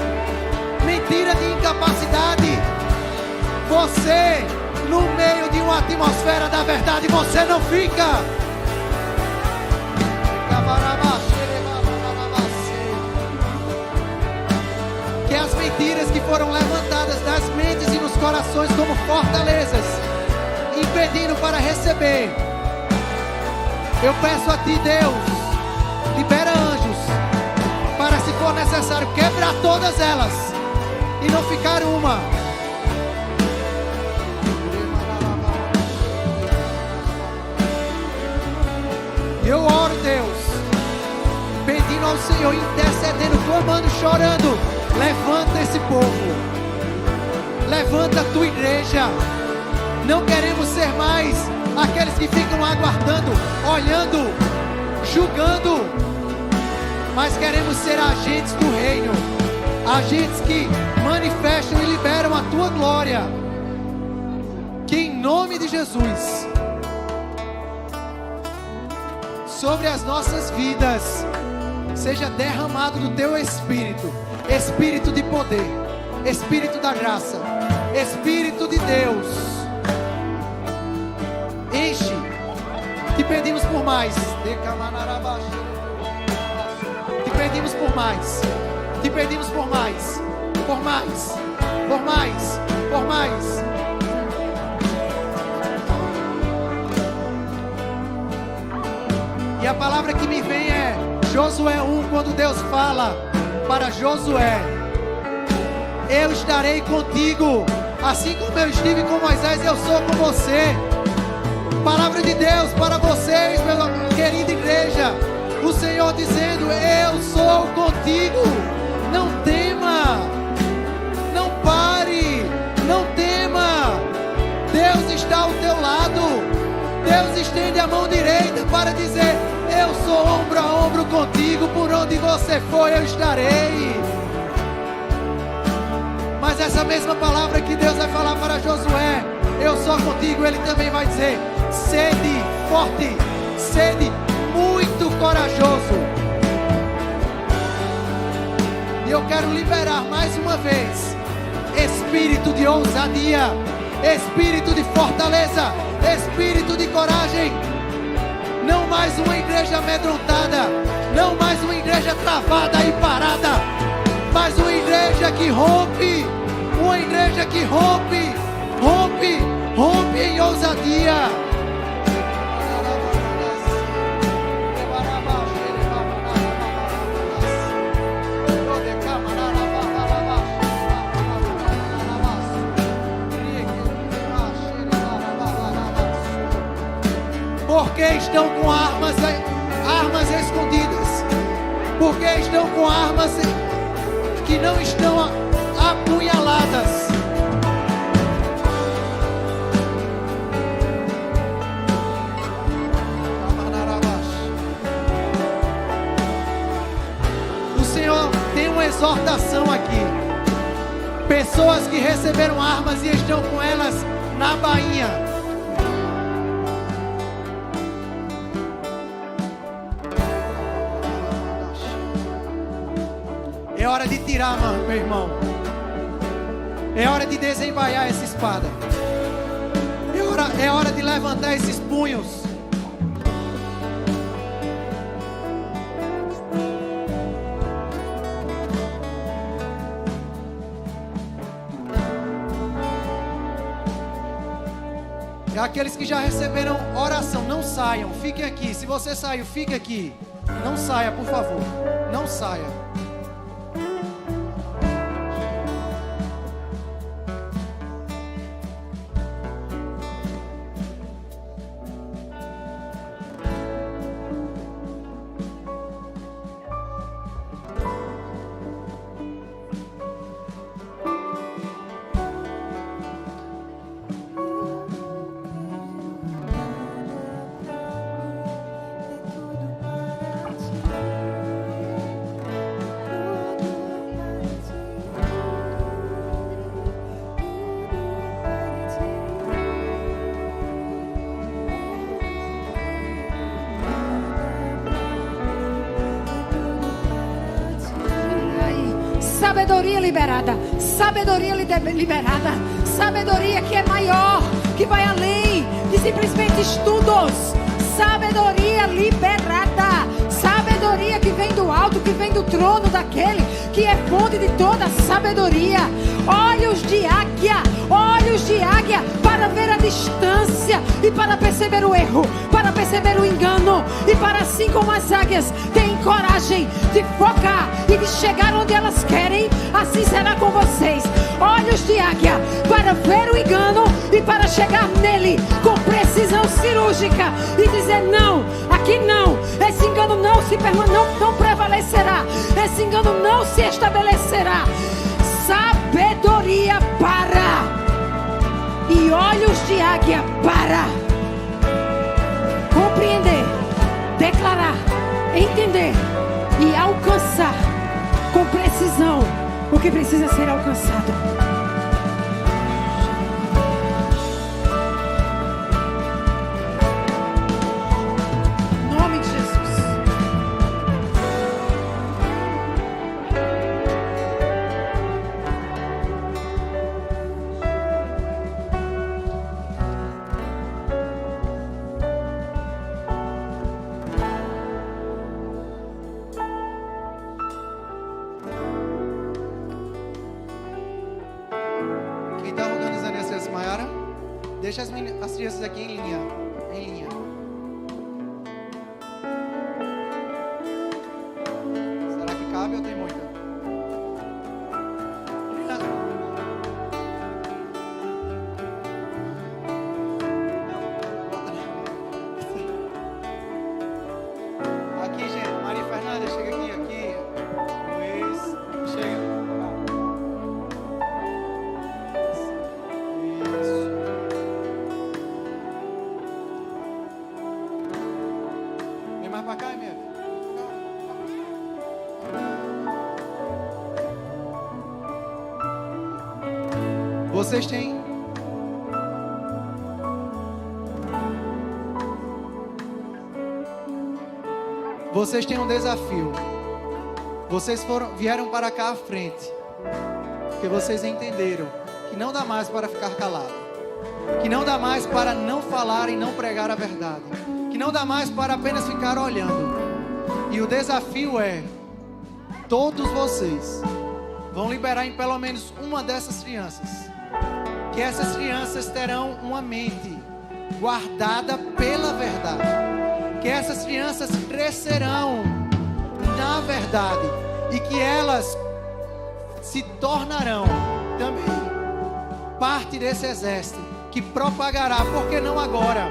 mentira de incapacidade, você, no meio de uma atmosfera da verdade, você não fica. Que as mentiras que foram levantadas nas mentes e nos corações como fortalezas, impedindo para receber. Eu peço a Ti, Deus, libera anjos para, se for necessário, quebrar todas elas e não ficar uma. Eu oro, Deus, pedindo ao Senhor, intercedendo, clamando, chorando. Levanta esse povo, levanta a Tua igreja. Não queremos ser mais aqueles que ficam aguardando, olhando, julgando, mas queremos ser agentes do reino, agentes que manifestam e liberam a Tua glória. Que em nome de Jesus, sobre as nossas vidas, seja derramado do Teu Espírito, Espírito de poder, Espírito da graça, Espírito de Deus. Enche, te pedimos por mais, te pedimos por mais, te pedimos por mais, por mais, por mais, por mais. E a palavra que me vem é Josué 1, quando Deus fala para Josué: eu estarei contigo, assim como eu estive com Moisés, eu sou com você. Palavra de Deus para vocês, minha querida igreja. O Senhor dizendo: eu sou contigo. Não tema, não pare, não tema. Deus está ao teu lado. Deus estende a mão direita para dizer: eu sou ombro a ombro contigo, por onde você for eu estarei. Mas essa mesma palavra que Deus vai falar para Josué, eu sou contigo, Ele também vai dizer: sede forte, sede muito corajoso. E eu quero liberar mais uma vez espírito de ousadia, espírito de fortaleza, espírito de coragem. Não mais uma igreja amedrontada, não mais uma igreja travada e parada, mas uma igreja que rompe, uma igreja que rompe, rompe, rompe em ousadia. Porque estão com armas escondidas, porque estão com armas que não estão apunhaladas. O Senhor tem uma exortação aqui. Pessoas que receberam armas e estão com elas na bainha. É hora de tirar, meu irmão. É hora de desembaiar essa espada. É hora de levantar esses punhos. E aqueles que já receberam oração, não saiam, fiquem aqui. Se você saiu, fique aqui. Não saia, por favor. Não saia. Sabedoria liberada, sabedoria liberada, sabedoria que é maior, que vai além de simplesmente estudos, sabedoria liberada, sabedoria que vem do alto, que vem do trono daquele que é fonte de toda a sabedoria. Olhos de águia para ver a distância e para perceber o erro, para perceber o engano, e para, assim como as águias têm coragem de focar e de chegar onde elas querem, assim será com vocês. Olhos de águia para ver o engano e para chegar nele com precisão cirúrgica e dizer: não, aqui não, esse engano não prevalecerá, esse engano não se estabelecerá. Sabedoria para e olhos de águia para compreender, declarar, entender e alcançar com precisão o que precisa ser alcançado. Em nome de Jesus. Deixa as crianças aqui em linha. Será que cabe ou tem muita? Aqui, gente. Maria Fernanda, chega aqui. Luiz, chega. Pra cá, minha filha. Vocês têm um desafio. Vocês vieram para cá à frente, porque vocês entenderam que não dá mais para ficar calado, que não dá mais para não falar e não pregar a verdade, que não dá mais para apenas ficar olhando. E o desafio é: todos vocês vão liberar em pelo menos uma dessas crianças, que essas crianças terão uma mente guardada pela verdade, que essas crianças crescerão na verdade e que elas se tornarão também parte desse exército que propagará, porque não agora,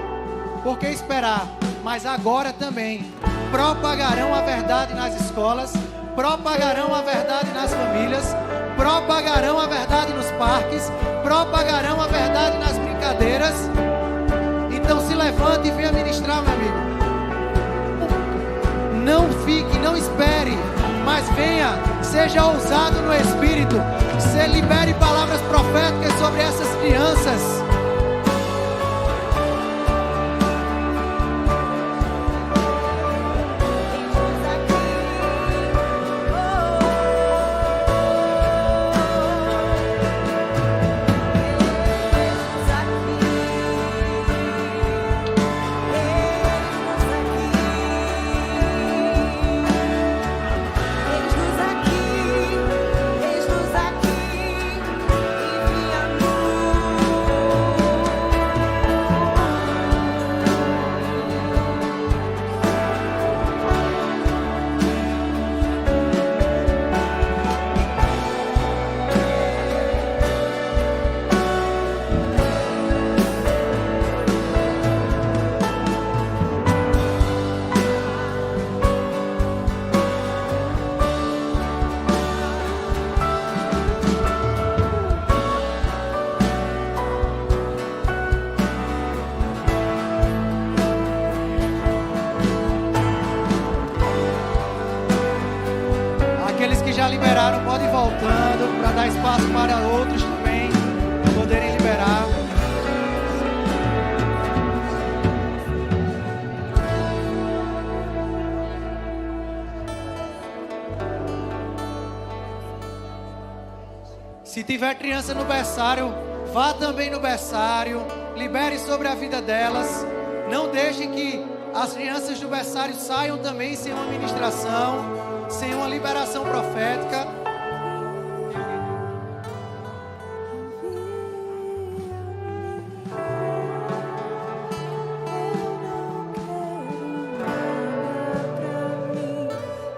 porque esperar, mas agora também propagarão a verdade nas escolas, propagarão a verdade nas famílias, propagarão a verdade nos parques, propagarão a verdade nas brincadeiras. Então se levante e venha ministrar, meu amigo. Não fique, não espere, mas venha, seja ousado no Espírito, se libere palavras proféticas sobre essas crianças. Aqueles que já liberaram, podem ir voltando para dar espaço para outros também poderem liberar. Se tiver criança no berçário, vá também no berçário, libere sobre a vida delas. Não deixem que as crianças do berçário saiam também sem uma ministração, sem uma liberação profética.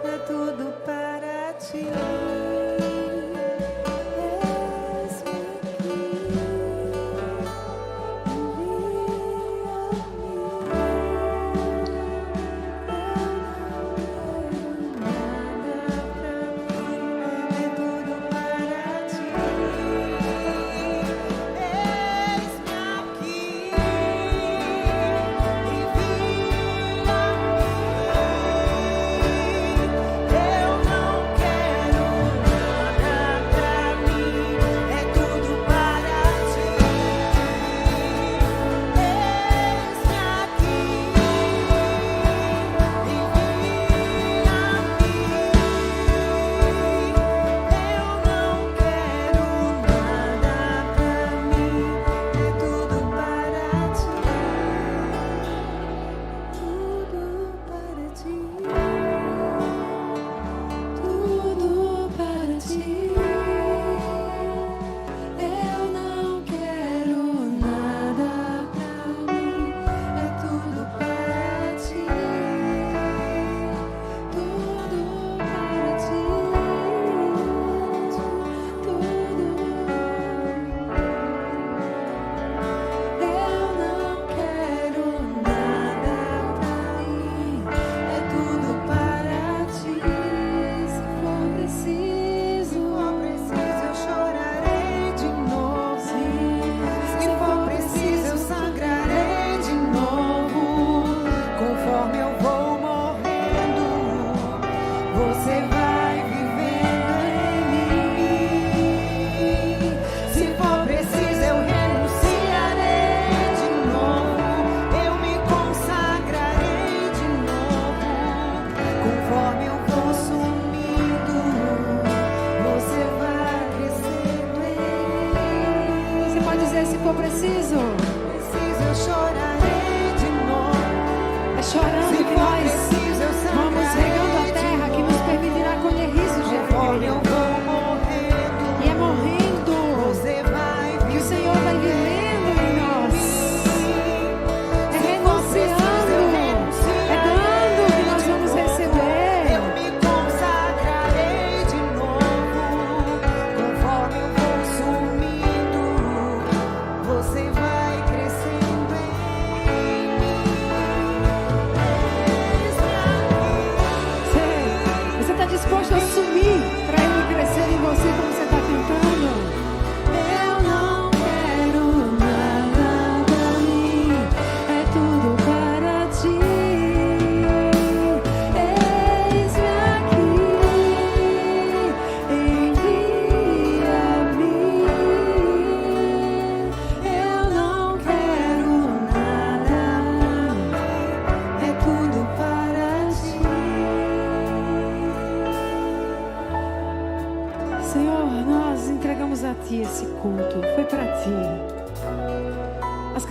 É tudo para ti.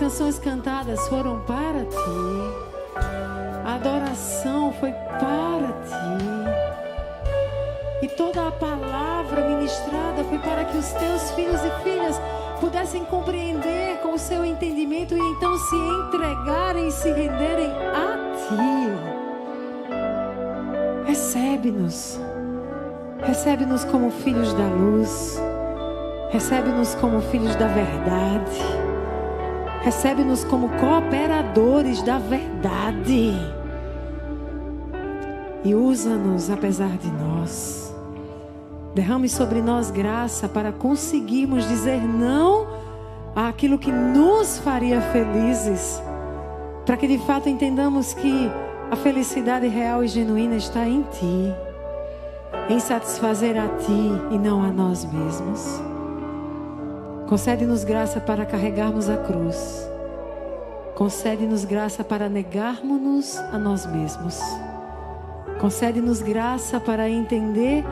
Canções cantadas foram para ti, a adoração foi para ti, e toda a palavra ministrada foi para que os teus filhos e filhas pudessem compreender com o seu entendimento e então se entregarem e se renderem a ti. Recebe-nos, recebe-nos como filhos da luz, recebe-nos como filhos da verdade. Recebe-nos como cooperadores da verdade. E usa-nos apesar de nós. Derrame sobre nós graça para conseguirmos dizer não àquilo que nos faria felizes. Para que de fato entendamos que a felicidade real e genuína está em Ti. Em satisfazer a Ti e não a nós mesmos. Concede-nos graça para carregarmos a cruz. Concede-nos graça para negarmos-nos a nós mesmos. Concede-nos graça para entender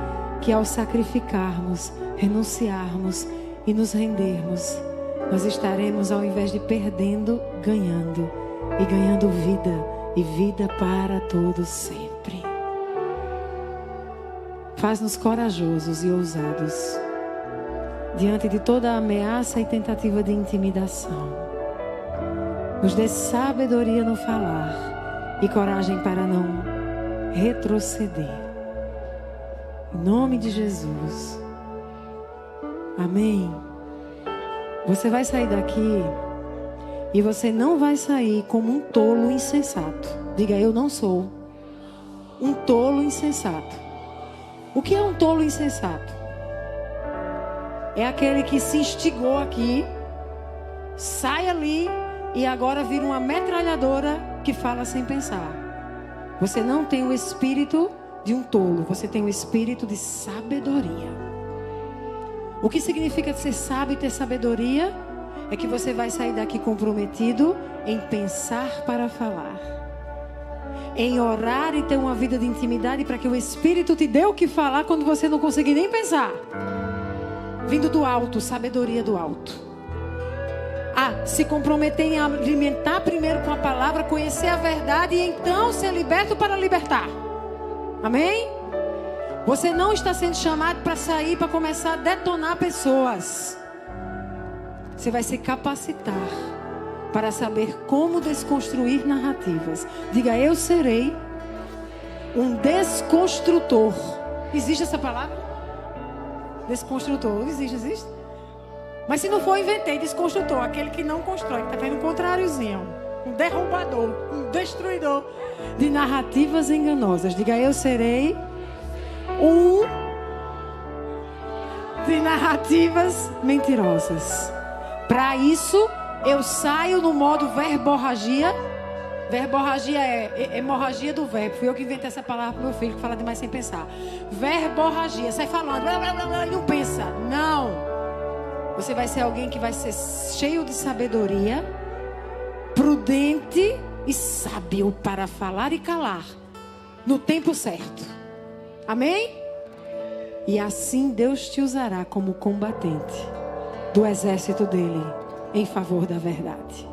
que ao sacrificarmos, renunciarmos e nos rendermos, nós estaremos, ao invés de perdendo, ganhando. E ganhando vida e vida para todos sempre. Faz-nos corajosos e ousados diante de toda ameaça e tentativa de intimidação. Nos dê sabedoria no falar e coragem para não retroceder. Em nome de Jesus. Amém. Você vai sair daqui e você não vai sair como um tolo insensato. Diga, eu não sou um tolo insensato. O que é um tolo insensato? É aquele que se instigou aqui, sai ali e agora vira uma metralhadora que fala sem pensar. Você não tem o espírito de um tolo, você tem o espírito de sabedoria. O que significa ser sábio e ter sabedoria? É que você vai sair daqui comprometido em pensar para falar, em orar e ter uma vida de intimidade para que o Espírito te dê o que falar quando você não conseguir nem pensar. Vindo do alto, sabedoria do alto. Se comprometer em alimentar primeiro com a palavra, conhecer a verdade e então ser liberto para libertar. Amém? Você não está sendo chamado para sair, para começar a detonar pessoas. Você vai se capacitar para saber como desconstruir narrativas. Diga, eu serei um desconstrutor. Existe essa palavra? Desconstrutor. Existe? Mas se não for, inventei. Desconstrutor, aquele que não constrói, que está fazendo o contráriozinho. Um derrubador, um destruidor de narrativas enganosas. Diga, eu serei um de narrativas mentirosas. Para isso, eu saio no modo verborragia. Verborragia é hemorragia do verbo. Fui eu que inventei essa palavra para meu filho, que fala demais sem pensar. Verborragia, sai falando, blá, blá, blá, blá, e não pensa. Não. Você vai ser alguém que vai ser cheio de sabedoria, prudente e sábio para falar e calar no tempo certo. Amém? E assim Deus te usará como combatente do exército dele em favor da verdade.